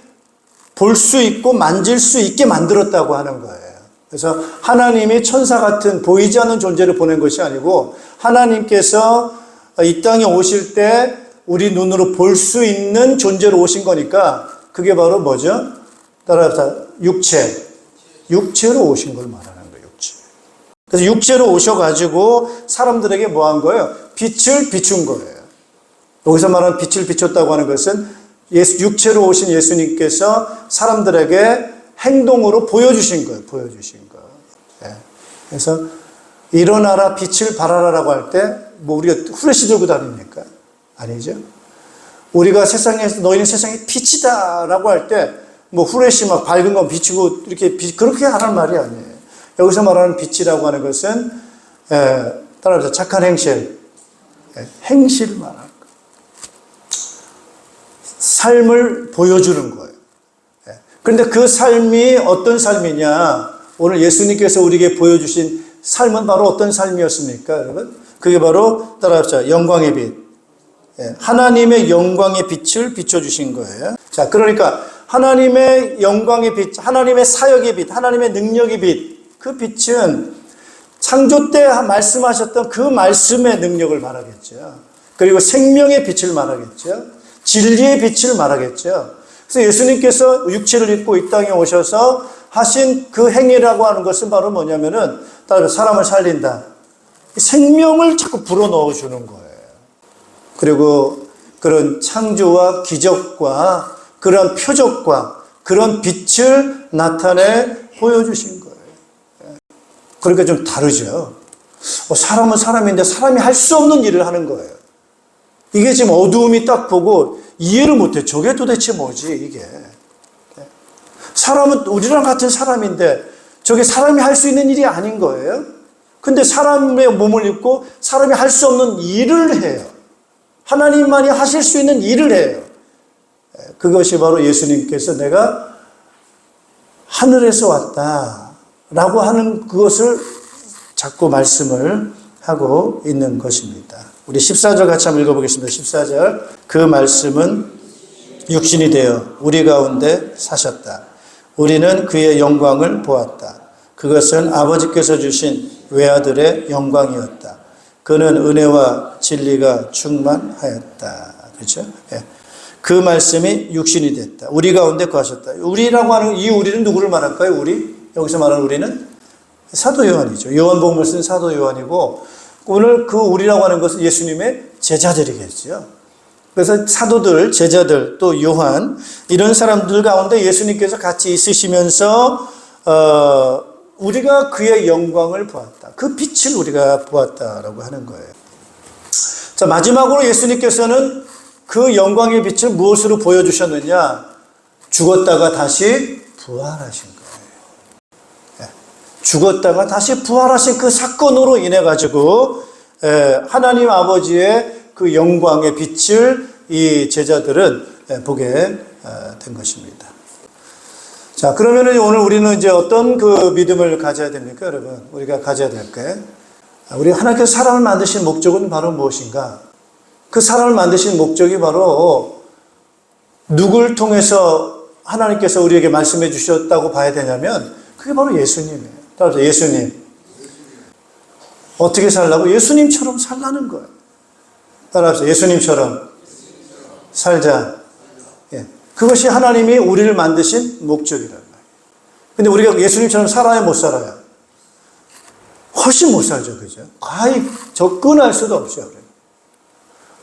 볼 수 있고 만질 수 있게 만들었다고 하는 거예요. 그래서 하나님이 천사 같은 보이지 않는 존재를 보낸 것이 아니고 하나님께서 이 땅에 오실 때 우리 눈으로 볼 수 있는 존재로 오신 거니까 그게 바로 뭐죠? 따라서 육체로 오신 걸 말하는 거예요. 육체. 그래서 육체로 오셔가지고 사람들에게 뭐 한 거예요? 빛을 비춘 거예요. 여기서 말하는 빛을 비췄다고 하는 것은 육체로 오신 예수님께서 사람들에게 행동으로 보여주신 거예요. 보여주신 거. 예. 그래서 일어나라 빛을 발하라라고 할 때 뭐 우리가 후레쉬 들고 다닙니까? 아니죠. 우리가 세상에서 너희는 세상의 빛이다라고 할 때 뭐 후레쉬 막 밝은 거 비추고 이렇게 그렇게 하라는 말이 아니에요. 여기서 말하는 빛이라고 하는 것은 따라서 착한 행실, 행실을 말하는 거예요. 삶을 보여주는 거예요. 그런데 그 삶이 어떤 삶이냐? 오늘 예수님께서 우리에게 보여주신 삶은 바로 어떤 삶이었습니까, 여러분? 그게 바로 따라합시다. 영광의 빛. 하나님의 영광의 빛을 비춰주신 거예요. 자, 그러니까 하나님의 영광의 빛, 하나님의 사역의 빛, 하나님의 능력의 빛, 그 빛은 창조 때 말씀하셨던 그 말씀의 능력을 말하겠죠. 그리고 생명의 빛을 말하겠죠. 진리의 빛을 말하겠죠. 그래서 예수님께서 육체를 입고 이 땅에 오셔서 하신 그 행위라고 하는 것은 바로 뭐냐면은 사람을 살린다. 생명을 자꾸 불어넣어 주는 거예요. 그리고 그런 창조와 기적과 그런 표적과 그런 빛을 나타내 보여주신 거예요. 그러니까 좀 다르죠. 사람은 사람인데 사람이 할 수 없는 일을 하는 거예요. 이게 지금 어두움이 딱 보고 이해를 못해. 저게 도대체 뭐지, 이게. 사람은 우리랑 같은 사람인데 저게 사람이 할 수 있는 일이 아닌 거예요. 근데 사람의 몸을 입고 사람이 할 수 없는 일을 해요. 하나님만이 하실 수 있는 일을 해요. 그것이 바로 예수님께서 내가 하늘에서 왔다라고 하는 그것을 자꾸 말씀을 하고 있는 것입니다. 우리 14절 같이 한번 읽어보겠습니다. 14절. 그 말씀은 육신이 되어 우리 가운데 사셨다. 우리는 그의 영광을 보았다. 그것은 아버지께서 주신 외아들의 영광이었다. 그는 은혜와 진리가 충만하였다. 그렇죠? 예. 그 말씀이 육신이 됐다. 우리 가운데 거하셨다. 우리라고 하는 이 우리는 누구를 말할까요? 우리? 여기서 말하는 우리는 사도 요한이죠. 요한복음을 쓴 사도 요한이고 오늘 그 우리라고 하는 것은 예수님의 제자들이겠죠. 그래서 사도들, 제자들, 또 요한 이런 사람들 가운데 예수님께서 같이 있으시면서 우리가 그의 영광을 보았다. 그 빛을 우리가 보았다라고 하는 거예요. 자, 마지막으로 예수님께서는 그 영광의 빛을 무엇으로 보여주셨느냐? 죽었다가 다시 부활하신 거예요. 죽었다가 다시 부활하신 그 사건으로 인해 가지고 하나님 아버지의 그 영광의 빛을 이 제자들은 보게 된 것입니다. 자, 그러면은 오늘 우리는 이제 어떤 그 믿음을 가져야 됩니까, 여러분? 우리가 가져야 될까요? 우리 하나님께서 사람을 만드신 목적은 바로 무엇인가? 그 사람을 만드신 목적이 바로 누굴 통해서 하나님께서 우리에게 말씀해 주셨다고 봐야 되냐면 그게 바로 예수님이에요. 따라서 예수님. 어떻게 살라고? 예수님처럼 살라는 거예요. 따라서 예수님처럼 살자. 예. 그것이 하나님이 우리를 만드신 목적이라는 거예요. 근데 우리가 예수님처럼 살아야 못 살아요? 훨씬 못 살죠. 그죠? 거의 접근할 수도 없죠.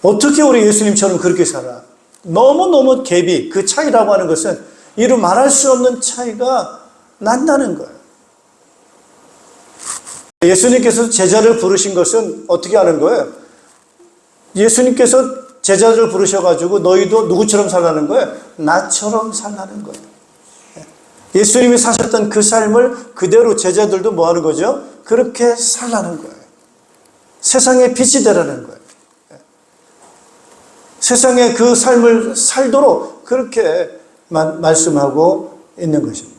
어떻게 우리 예수님처럼 그렇게 살아? 너무너무 갭이, 그 차이라고 하는 것은 이루 말할 수 없는 차이가 난다는 거예요. 예수님께서 제자를 부르신 것은 어떻게 하는 거예요? 예수님께서 제자들을 부르셔가지고 너희도 누구처럼 살라는 거예요? 나처럼 살라는 거예요. 예수님이 사셨던 그 삶을 그대로 제자들도 뭐 하는 거죠? 그렇게 살라는 거예요. 세상의 빛이 되라는 거예요. 세상에 그 삶을 살도록 그렇게 말씀하고 있는 것입니다.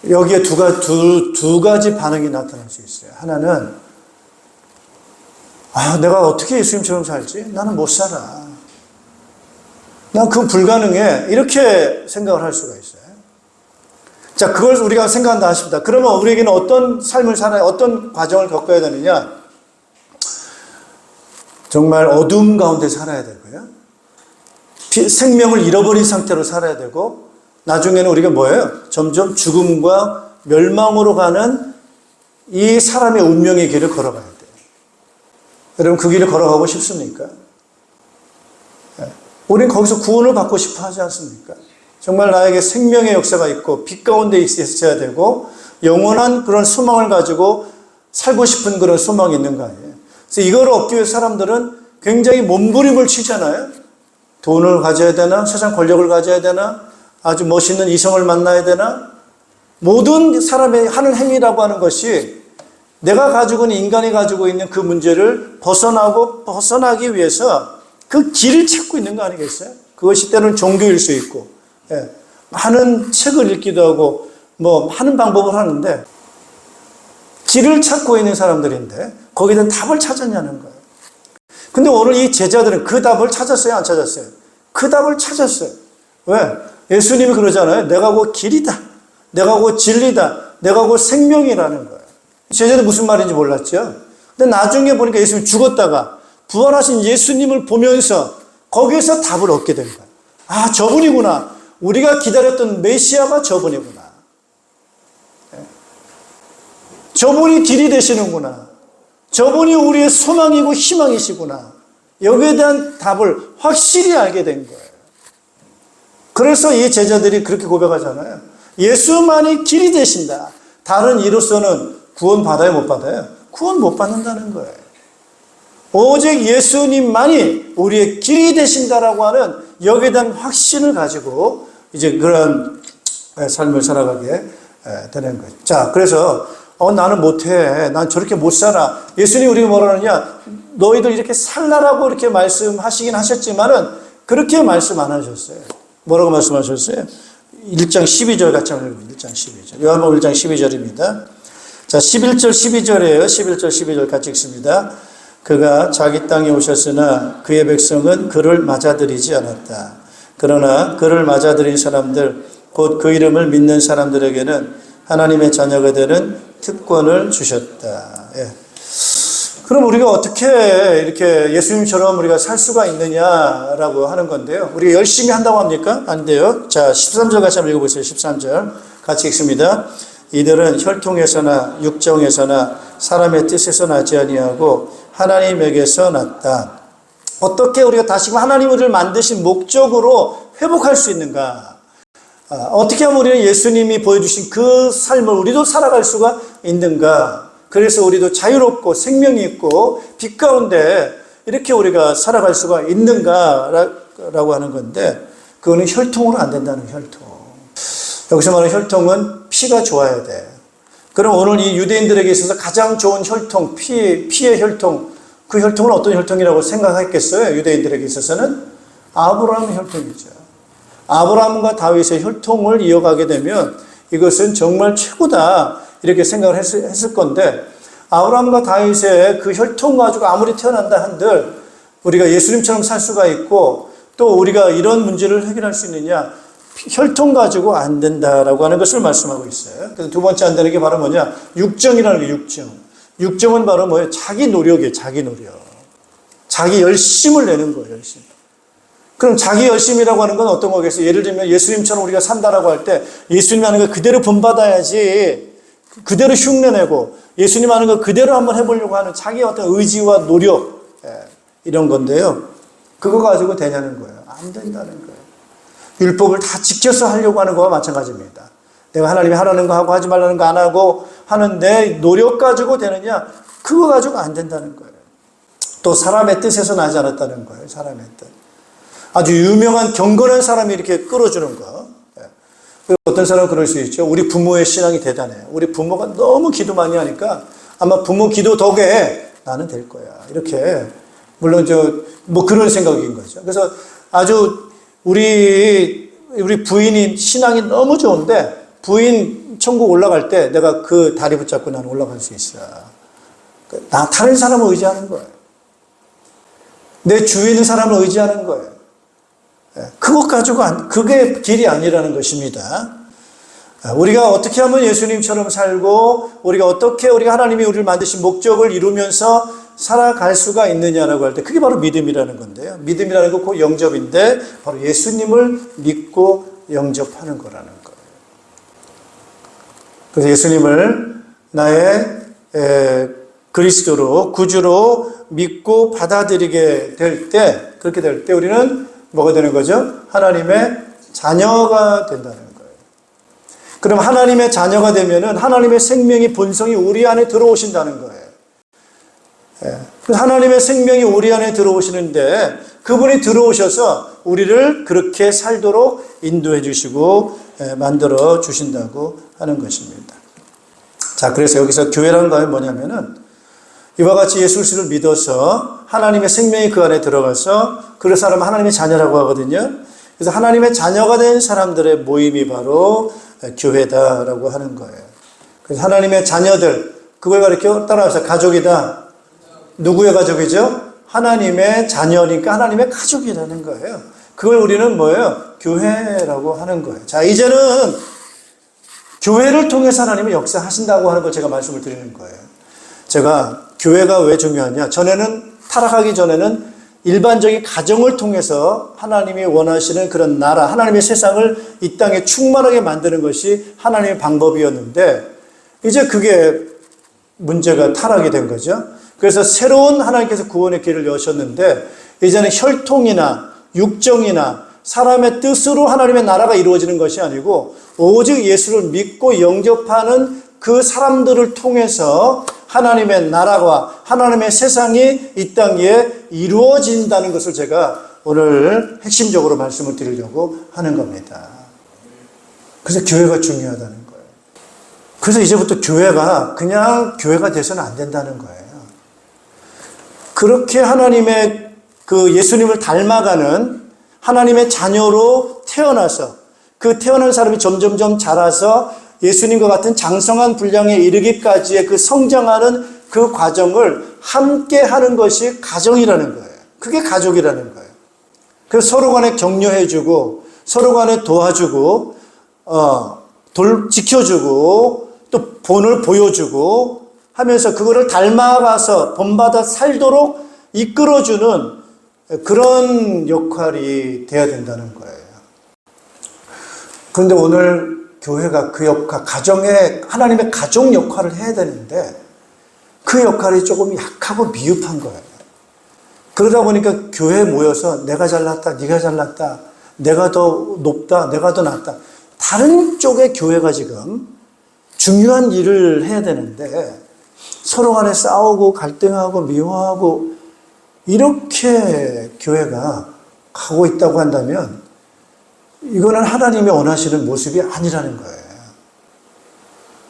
여기에 두 가지 반응이 나타날 수 있어요. 하나는 내가 어떻게 예수님처럼 살지? 나는 못 살아. 난 그건 불가능해. 이렇게 생각을 할 수가 있어요. 자, 그걸 우리가 생각한다 하십니다. 그러면 우리에게는 어떤 삶을 살아야, 어떤 과정을 겪어야 되느냐? 정말 어두움 가운데 살아야 되고요. 생명을 잃어버린 상태로 살아야 되고, 나중에는 우리가 뭐예요? 점점 죽음과 멸망으로 가는 이 사람의 운명의 길을 걸어가야 돼요. 여러분, 그 길을 걸어가고 싶습니까? 우리는 거기서 구원을 받고 싶어 하지 않습니까? 정말 나에게 생명의 역사가 있고 빛 가운데 있어야 되고 영원한 그런 소망을 가지고 살고 싶은 그런 소망이 있는 거 아니에요. 그래서 이걸 얻기 위해서 사람들은 굉장히 몸부림을 치잖아요. 돈을 가져야 되나? 세상 권력을 가져야 되나? 아주 멋있는 이성을 만나야 되나? 모든 사람의 하는 행위라고 하는 것이 내가 가지고 있는, 인간이 가지고 있는 그 문제를 벗어나기 위해서 그 길을 찾고 있는 거 아니겠어요? 그것이 때로는 종교일 수 있고, 많은 책을 읽기도 하고, 하는 방법을 하는데, 길을 찾고 있는 사람들인데, 거기에 대한 답을 찾았냐는 거예요. 근데 오늘 이 제자들은 그 답을 찾았어요? 안 찾았어요? 그 답을 찾았어요. 왜? 예수님이 그러잖아요. 내가 곧 길이다. 내가 곧 진리다. 내가 곧 생명이라는 거예요. 제자들 무슨 말인지 몰랐죠? 근데 나중에 보니까 예수님이 죽었다가 부활하신 예수님을 보면서 거기에서 답을 얻게 된 거예요. 아, 저분이구나. 우리가 기다렸던 메시아가 저분이구나. 저분이 길이 되시는구나. 저분이 우리의 소망이고 희망이시구나. 여기에 대한 답을 확실히 알게 된 거예요. 그래서 이 제자들이 그렇게 고백하잖아요. 예수만이 길이 되신다. 다른 이로서는 구원 받아요, 못 받아요? 구원 못 받는다는 거예요. 오직 예수님만이 우리의 길이 되신다라고 하는 여기에 대한 확신을 가지고 이제 그런 삶을 살아가게 되는 거죠. 자, 그래서 나는 못해. 난 저렇게 못 살아. 예수님이 우리가 뭐라 하느냐? 너희들 이렇게 살라라고 이렇게 말씀하시긴 하셨지만은 그렇게 말씀 안 하셨어요. 뭐라고 말씀하셨어요? 1장 12절 같이 한번 읽어보세요. 1장 12절. 요한복음 1장 12절입니다. 자, 11절 12절이에요. 11절 12절 같이 읽습니다. 그가 자기 땅에 오셨으나 그의 백성은 그를 맞아들이지 않았다. 그러나 그를 맞아들인 사람들, 곧 그 이름을 믿는 사람들에게는 하나님의 자녀가 되는 특권을 주셨다. 예. 그럼 우리가 어떻게 이렇게 예수님처럼 우리가 살 수가 있느냐라고 하는 건데요. 우리가 열심히 한다고 합니까? 안 돼요. 자, 13절 같이 한번 읽어보세요. 13절 같이 읽습니다. 이들은 혈통에서나 육정에서나 사람의 뜻에서 나지 아니하고 하나님에게서 났다. 어떻게 우리가 다시금 하나님을 만드신 목적으로 회복할 수 있는가? 어떻게 하면 우리는 예수님이 보여주신 그 삶을 우리도 살아갈 수가 있는가? 그래서 우리도 자유롭고 생명이 있고 빛 가운데 이렇게 우리가 살아갈 수가 있는가라고 하는 건데, 그거는 혈통으로 안 된다는 혈통. 여기서 말하는 혈통은 피가 좋아야 돼. 그럼 오늘 이 유대인들에게 있어서 가장 좋은 혈통, 피의 혈통, 그 혈통은 어떤 혈통이라고 생각했겠어요? 유대인들에게 있어서는 아브라함의 혈통이죠. 아브라함과 다윗의 혈통을 이어가게 되면 이것은 정말 최고다, 이렇게 생각을 했을 건데, 아브라함과 다윗의 그 혈통 가지고 아무리 태어난다 한들 우리가 예수님처럼 살 수가 있고, 또 우리가 이런 문제를 해결할 수 있느냐? 혈통 가지고 안 된다라고 하는 것을 말씀하고 있어요. 그래서 두 번째 안 되는 게 바로 뭐냐? 육정이라는 게 육정. 육정은 바로 뭐예요? 자기 노력이에요. 자기 노력. 자기 열심을 내는 거예요. 열심. 그럼 자기 열심이라고 하는 건 어떤 거겠어요? 예를 들면 예수님처럼 우리가 산다라고 할 때 예수님 하는 거 그대로 본받아야지, 그대로 흉내내고 예수님 하는 거 그대로 한번 해보려고 하는 자기의 어떤 의지와 노력, 이런 건데요. 그거 가지고 되냐는 거예요. 안 된다는 거예요. 율법을 다 지켜서 하려고 하는 거와 마찬가지입니다. 내가 하나님이 하라는 거 하고 하지 말라는 거 안 하고 하는 내 노력 가지고 되느냐? 그거 가지고 안 된다는 거예요. 또 사람의 뜻에서 나지 않았다는 거예요. 사람의 뜻. 아주 유명한 경건한 사람이 이렇게 끌어주는 거. 어떤 사람은 그럴 수 있죠. 우리 부모의 신앙이 대단해요. 우리 부모가 너무 기도 많이 하니까 아마 부모 기도 덕에 나는 될 거야. 이렇게. 물론 그런 생각인 거죠. 그래서 아주 우리 부인이 신앙이 너무 좋은데 부인 천국 올라갈 때 내가 그 다리 붙잡고 나는 올라갈 수 있어. 다른 사람을 의지하는 거예요. 내 주위에 있는 사람을 의지하는 거예요. 그것 가지고 그게 길이 아니라는 것입니다. 우리가 어떻게 하면 예수님처럼 살고 우리가 하나님이 우리를 만드신 목적을 이루면서 살아갈 수가 있느냐라고 할 때 그게 바로 믿음이라는 건데요. 믿음이라는 건 그 영접인데 바로 예수님을 믿고 영접하는 거라는 거예요. 그래서 예수님을 나의 그리스도로 구주로 믿고 받아들이게 될 때, 그렇게 될 때 우리는 뭐가 되는 거죠? 하나님의 자녀가 된다는 거예요. 그럼 하나님의 자녀가 되면은 하나님의 생명이 본성이 우리 안에 들어오신다는 거예요. 그래서 하나님의 생명이 우리 안에 들어오시는데 그분이 들어오셔서 우리를 그렇게 살도록 인도해 주시고 만들어 주신다고 하는 것입니다. 자, 그래서 여기서 교회라는 건 뭐냐면은 이와 같이 예수 그리스도를 믿어서 하나님의 생명이 그 안에 들어가서 그 사람은 하나님의 자녀라고 하거든요. 그래서 하나님의 자녀가 된 사람들의 모임이 바로 교회다라고 하는 거예요. 그래서 하나님의 자녀들, 그걸 가리켜 따라서 가족이다. 누구의 가족이죠? 하나님의 자녀니까 하나님의 가족이라는 거예요. 그걸 우리는 뭐예요? 교회라고 하는 거예요. 자, 이제는 교회를 통해서 하나님의 역사하신다고 하는 걸 제가 말씀을 드리는 거예요. 제가 교회가 왜 중요하냐? 전에는 타락하기 전에는 일반적인 가정을 통해서 하나님이 원하시는 그런 나라, 하나님의 세상을 이 땅에 충만하게 만드는 것이 하나님의 방법이었는데 이제 그게 문제가 타락이 된 거죠. 그래서 새로운 하나님께서 구원의 길을 여셨는데 이제는 혈통이나 육정이나 사람의 뜻으로 하나님의 나라가 이루어지는 것이 아니고 오직 예수를 믿고 영접하는 그 사람들을 통해서 하나님의 나라와 하나님의 세상이 이 땅에 이루어진다는 것을 제가 오늘 핵심적으로 말씀을 드리려고 하는 겁니다. 그래서 교회가 중요하다는 거예요. 그래서 이제부터 교회가 그냥 교회가 돼서는 안 된다는 거예요. 그렇게 하나님의 그 예수님을 닮아가는 하나님의 자녀로 태어나서 그 태어난 사람이 점점점 자라서 예수님과 같은 장성한 분량에 이르기까지의 그 성장하는 그 과정을 함께 하는 것이 가정이라는 거예요. 그게 가족이라는 거예요. 그래서 서로 간에 격려해주고 서로 간에 도와주고 지켜주고 또 본을 보여주고 하면서 그거를 닮아가서 본받아 살도록 이끌어주는 그런 역할이 돼야 된다는 거예요. 그런데 오늘 교회가 그 역할, 가정의 하나님의 가족 역할을 해야 되는데 그 역할이 조금 약하고 미흡한 거예요. 그러다 보니까 교회에 모여서 내가 잘났다, 네가 잘났다, 내가 더 높다, 내가 더 낫다. 다른 쪽의 교회가 지금 중요한 일을 해야 되는데 서로 간에 싸우고 갈등하고 미워하고 이렇게 교회가 가고 있다고 한다면 이거는 하나님이 원하시는 모습이 아니라는 거예요.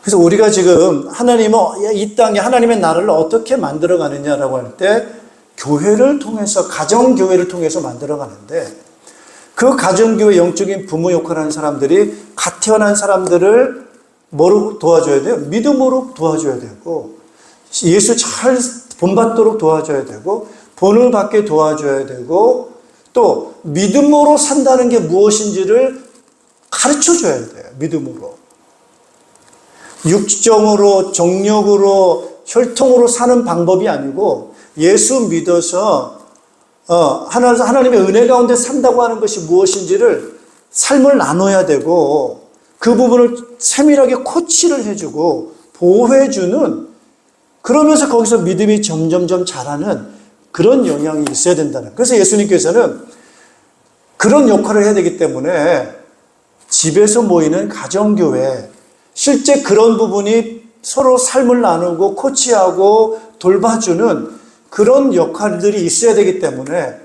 그래서 우리가 지금 하나님은 이 땅에 하나님의 나라를 어떻게 만들어가느냐라고 할 때 교회를 통해서, 가정교회를 통해서 만들어가는데 그 가정교회 영적인 부모 역할을 하는 사람들이 갓 태어난 사람들을 뭐로 도와줘야 돼요? 믿음으로 도와줘야 되고 예수 잘 본받도록 도와줘야 되고 본을 받게 도와줘야 되고 또 믿음으로 산다는 게 무엇인지를 가르쳐줘야 돼요. 믿음으로. 육정으로 정력으로 혈통으로 사는 방법이 아니고 예수 믿어서 하나님의 은혜 가운데 산다고 하는 것이 무엇인지를 삶을 나눠야 되고 그 부분을 세밀하게 코치를 해주고 보호해주는 그러면서 거기서 믿음이 점점점 자라는 그런 영향이 있어야 된다는. 그래서 예수님께서는 그런 역할을 해야 되기 때문에 집에서 모이는 가정교회, 실제 그런 부분이 서로 삶을 나누고 코치하고 돌봐주는 그런 역할들이 있어야 되기 때문에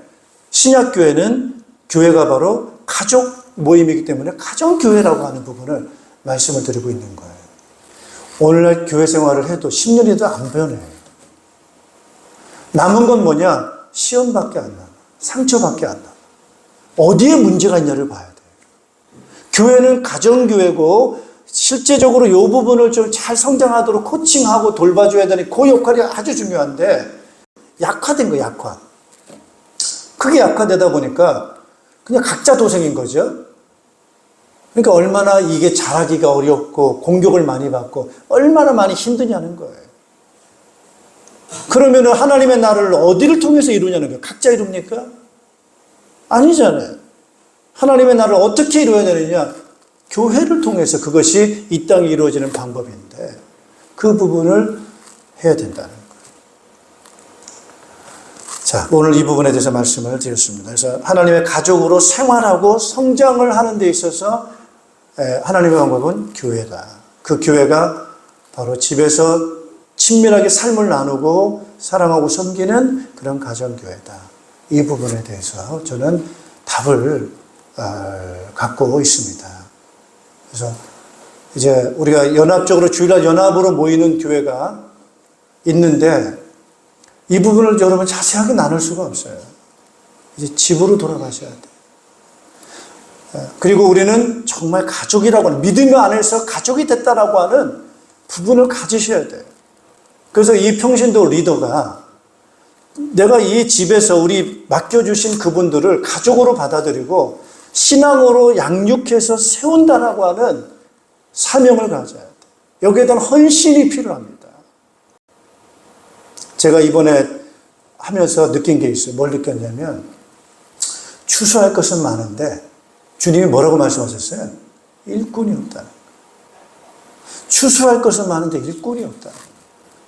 신약교회는 교회가 바로 가족 모임이기 때문에 가정교회라고 하는 부분을 말씀을 드리고 있는 거예요. 오늘날 교회 생활을 해도 10년이도 안 변해요. 남은 건 뭐냐? 시험밖에 안 남아. 상처밖에 안 남아. 어디에 문제가 있냐를 봐야 돼요. 교회는 가정교회고 실제적으로 이 부분을 좀 잘 성장하도록 코칭하고 돌봐줘야 되는 그 역할이 아주 중요한데 약화된 거예요, 약화. 그게 약화되다 보니까 그냥 각자 도생인 거죠. 그러니까 얼마나 이게 잘하기가 어렵고 공격을 많이 받고 얼마나 많이 힘드냐는 거예요. 그러면 하나님의 나라를 어디를 통해서 이루냐는 거예요. 각자 이룹니까? 아니잖아요. 하나님의 나라를 어떻게 이루어야 되느냐? 교회를 통해서 그것이 이 땅에 이루어지는 방법인데 그 부분을 해야 된다는 거예요. 자, 오늘 이 부분에 대해서 말씀을 드렸습니다. 그래서 하나님의 가족으로 생활하고 성장을 하는 데 있어서 하나님의 방법은 교회다. 그 교회가 바로 집에서 친밀하게 삶을 나누고 사랑하고 섬기는 그런 가정교회다. 이 부분에 대해서 저는 답을 갖고 있습니다. 그래서 이제 우리가 연합적으로 주일날 연합으로 모이는 교회가 있는데 이 부분을 여러분 자세하게 나눌 수가 없어요. 이제 집으로 돌아가셔야 돼요. 그리고 우리는 정말 가족이라고 하는, 믿음 안에서 가족이 됐다라고 하는 부분을 가지셔야 돼요. 그래서 이 평신도 리더가 내가 이 집에서 우리 맡겨주신 그분들을 가족으로 받아들이고 신앙으로 양육해서 세운다라고 하는 사명을 가져야 돼요. 여기에 대한 헌신이 필요합니다. 제가 이번에 하면서 느낀 게 있어요. 뭘 느꼈냐면 추수할 것은 많은데 주님이 뭐라고 말씀하셨어요? 일꾼이 없다는 거예요. 추수할 것은 많은데 일꾼이 없다는 거예요.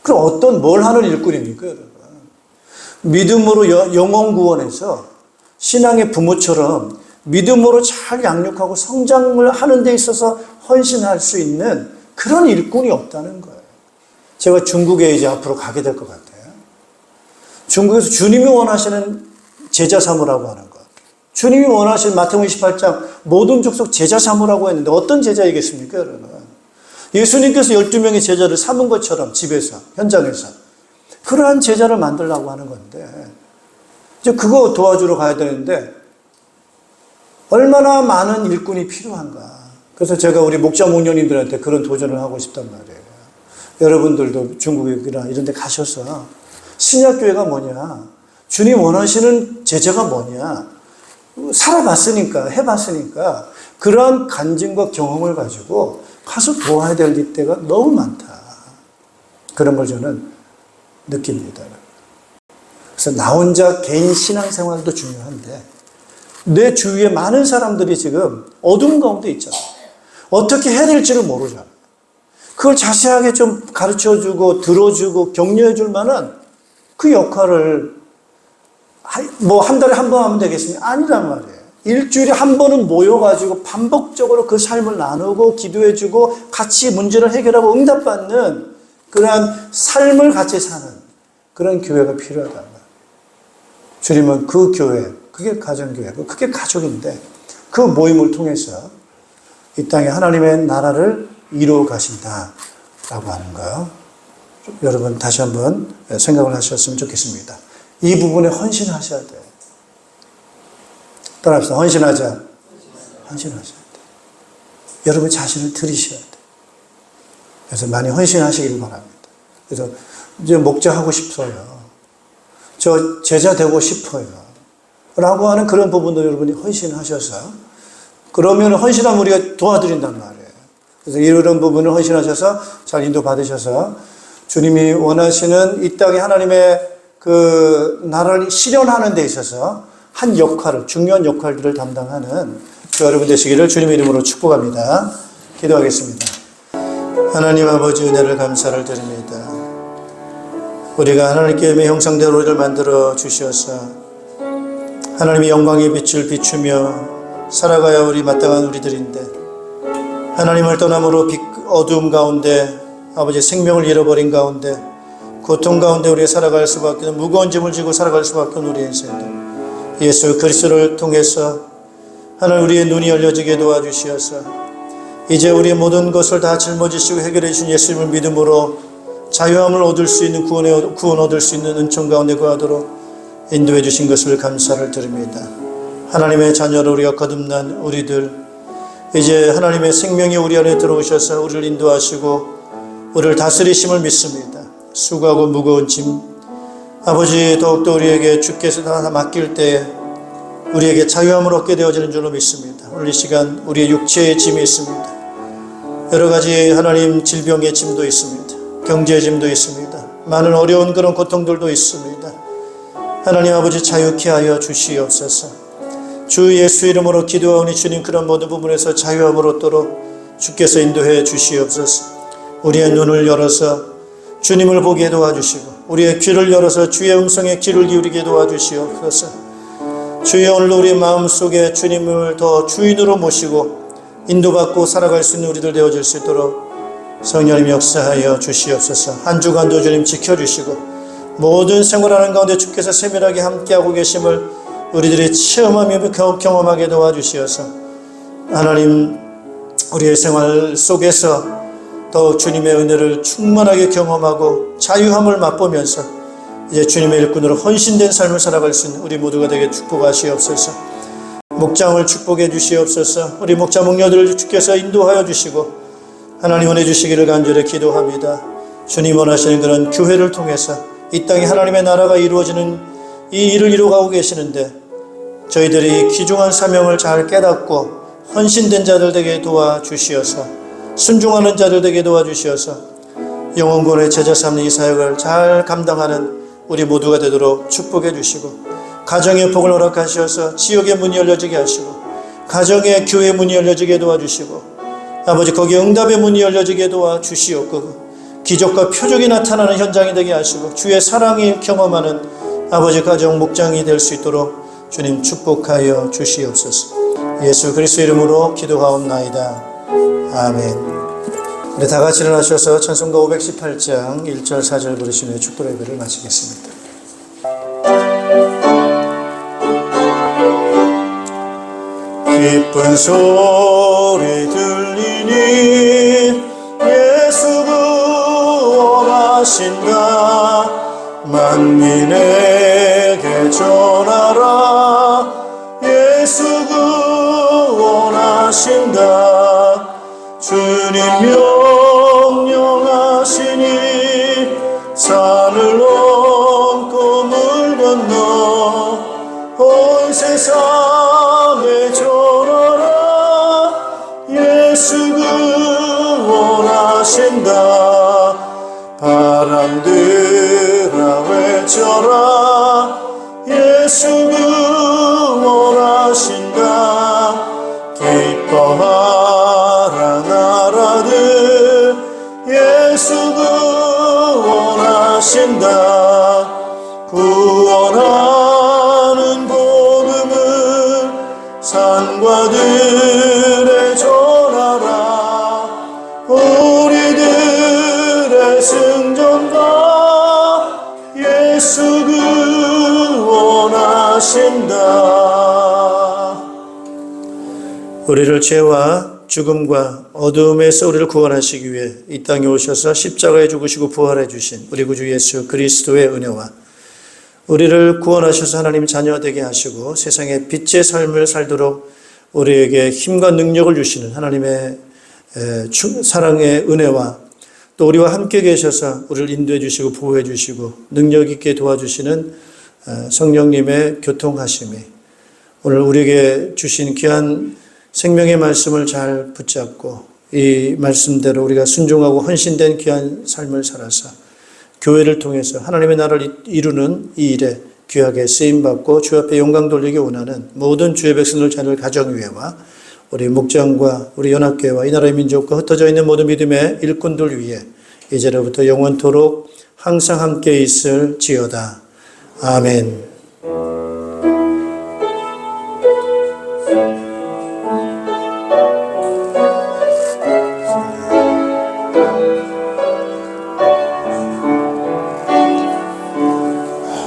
그럼 뭘 하는 일꾼입니까, 여러분? 믿음으로 영혼 구원해서 신앙의 부모처럼 믿음으로 잘 양육하고 성장을 하는 데 있어서 헌신할 수 있는 그런 일꾼이 없다는 거예요. 제가 중국에 이제 앞으로 가게 될 것 같아요. 중국에서 주님이 원하시는 제자 삼으라고 하는 것. 주님이 원하시는 마태복음 28장 모든 족속 제자 삼으라고 했는데 어떤 제자이겠습니까, 여러분? 예수님께서 12명의 제자를 삼은 것처럼 집에서, 현장에서 그러한 제자를 만들려고 하는 건데 이제 그거 도와주러 가야 되는데 얼마나 많은 일꾼이 필요한가. 그래서 제가 우리 목자 목녀님들한테 그런 도전을 하고 싶단 말이에요. 여러분들도 중국이나 이런 데 가셔서 신약교회가 뭐냐, 주님 원하시는 제자가 뭐냐, 살아봤으니까, 해봤으니까 그러한 간증과 경험을 가지고 가서 도와야 될 때가 너무 많다. 그런 걸 저는 느낍니다. 그래서 나 혼자 개인 신앙생활도 중요한데 내 주위에 많은 사람들이 지금 어두운 가운데 있잖아요. 어떻게 해야 될지를 모르잖아요. 그걸 자세하게 좀 가르쳐주고 들어주고 격려해줄 만한 그 역할을 뭐 한 달에 한 번 하면 되겠습니까? 아니란 말이에요. 일주일에 한 번은 모여가지고 반복적으로 그 삶을 나누고 기도해주고 같이 문제를 해결하고 응답받는 그러한 삶을 같이 사는 그런 교회가 필요하단 말이에요. 주님은 그 교회, 그게 가정교회고 그게 가족인데 그 모임을 통해서 이 땅에 하나님의 나라를 이루어 가신다라고 하는 거예요. 여러분 다시 한번 생각을 하셨으면 좋겠습니다. 이 부분에 헌신하셔야 돼요. 따라합시다. 헌신하자. 헌신하셔야 돼요. 여러분 자신을 들이셔야 돼요. 그래서 많이 헌신하시길 바랍니다. 그래서 이제 목자하고 싶어요. 저 제자 되고 싶어요. 라고 하는 그런 부분도 여러분이 헌신하셔서 그러면 헌신하면 우리가 도와드린단 말이에요. 그래서 이런 부분을 헌신하셔서 잘 인도 받으셔서 주님이 원하시는 이 땅에 하나님의 그 나라를 실현하는 데 있어서 한 역할을, 중요한 역할들을 담당하는 여러분 되시기를 주님의 이름으로 축복합니다. 기도하겠습니다. 하나님 아버지 은혜를 감사를 드립니다. 우리가 하나님께 형상대로 우리를 만들어 주셔서 하나님의 영광의 빛을 비추며 살아가야 우리 마땅한 우리들인데 하나님을 떠남으로 어두움 가운데 아버지 생명을 잃어버린 가운데 고통 가운데 우리가 살아갈 수밖에 없는 무거운 짐을 지고 살아갈 수밖에 없는 우리의 인생들 예수 그리스도를 통해서 하나님 우리의 눈이 열려지게 도와주시어서 이제 우리의 모든 것을 다 짊어지시고 해결해 주신 예수님을 믿음으로 자유함을 얻을 수 있는 구원 얻을 수 있는 은총 가운데 거하도록 인도해 주신 것을 감사를 드립니다. 하나님의 자녀로 우리가 거듭난 우리들 이제 하나님의 생명이 우리 안에 들어오셔서 우리를 인도하시고 우리를 다스리심을 믿습니다. 수고하고 무거운 짐 아버지 더욱더 우리에게 주께서 다 맡길 때에 우리에게 자유함을 얻게 되어지는 줄로 믿습니다. 오늘 이 시간 우리의 육체의 짐이 있습니다. 여러 가지 하나님 질병의 짐도 있습니다. 경제의 짐도 있습니다. 많은 어려운 그런 고통들도 있습니다. 하나님 아버지 자유케 하여 주시옵소서. 주 예수 이름으로 기도하오니 주님 그런 모든 부분에서 자유함을 얻도록 주께서 인도해 주시옵소서. 우리의 눈을 열어서 주님을 보게 도와주시고 우리의 귀를 열어서 주의 음성에 귀를 기울이게 도와주시옵소서. 주여 오늘도 우리의 마음속에 주님을 더 주인으로 모시고 인도받고 살아갈 수 있는 우리들 되어질 수 있도록 성령님 역사하여 주시옵소서. 한 주간도 주님 지켜주시고 모든 생활하는 가운데 주께서 세밀하게 함께하고 계심을 우리들이 체험하며 경험하게 도와주시어서 하나님 우리의 생활 속에서 더욱 주님의 은혜를 충만하게 경험하고 자유함을 맛보면서 이제 주님의 일꾼으로 헌신된 삶을 살아갈 수 있는 우리 모두가 되게 축복하시옵소서. 목장을 축복해 주시옵소서. 우리 목자 목녀들을 주께서 인도하여 주시고 하나님 은혜 주시기를 간절히 기도합니다. 주님 원하시는 그런 교회를 통해서 이 땅에 하나님의 나라가 이루어지는 이 일을 이루어가고 계시는데 저희들이 귀중한 사명을 잘 깨닫고 헌신된 자들 되게 도와주시어서 순종하는 자들 되게 도와주시어서 영혼군의 제자 삼는 이 사역을 잘 감당하는 우리 모두가 되도록 축복해 주시고 가정의 복을 허락하셔서 지역의 문이 열려지게 하시고 가정의 교회 문이 열려지게 도와주시고 아버지 거기에 응답의 문이 열려지게 도와주시옵고 기적과 표적이 나타나는 현장이 되게 하시고 주의 사랑이 경험하는 아버지 가정 목장이 될 수 있도록 주님 축복하여 주시옵소서. 예수 그리스도 이름으로 기도하옵나이다. 아멘. 우리 다 같이 일어나셔서 찬송가 518장 1절 4절 부르시는 축도 예배를 마치겠습니다. 기쁜 소리 들리니 예수 구원하신다. 만민에게 전하라. 예수 구원하신다. 주님 명령하시니 산을 넘고 물 건너 온 세상에 전하라. 예수 구원하신다. 바람들아 외쳐라. 예수 구원하신다. 기뻐하라 나라들. 예수 구원하신다. 구원하는 복음을 산과 들에 전하라. 우리들의 승전가 예수 구원하신다. 우리를 죄와 죽음과 어둠에서 우리를 구원하시기 위해 이 땅에 오셔서 십자가에 죽으시고 부활해 주신 우리 구주 예수 그리스도의 은혜와 우리를 구원하셔서 하나님 자녀 되게 하시고 세상에 빛의 삶을 살도록 우리에게 힘과 능력을 주시는 하나님의 사랑의 은혜와 또 우리와 함께 계셔서 우리를 인도해 주시고 보호해 주시고 능력 있게 도와주시는 성령님의 교통하심이 오늘 우리에게 주신 귀한 생명의 말씀을 잘 붙잡고 이 말씀대로 우리가 순종하고 헌신된 귀한 삶을 살아서 교회를 통해서 하나님의 나라를 이루는 이 일에 귀하게 쓰임받고 주 앞에 영광 돌리기 원하는 모든 주의 백성들 자녀 가정위회와 우리 목장과 우리 연합교회와 이 나라의 민족과 흩어져 있는 모든 믿음의 일꾼들 위해 이제로부터 영원토록 항상 함께 있을지어다. 아멘.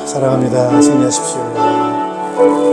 사랑합니다. 승리하십시오.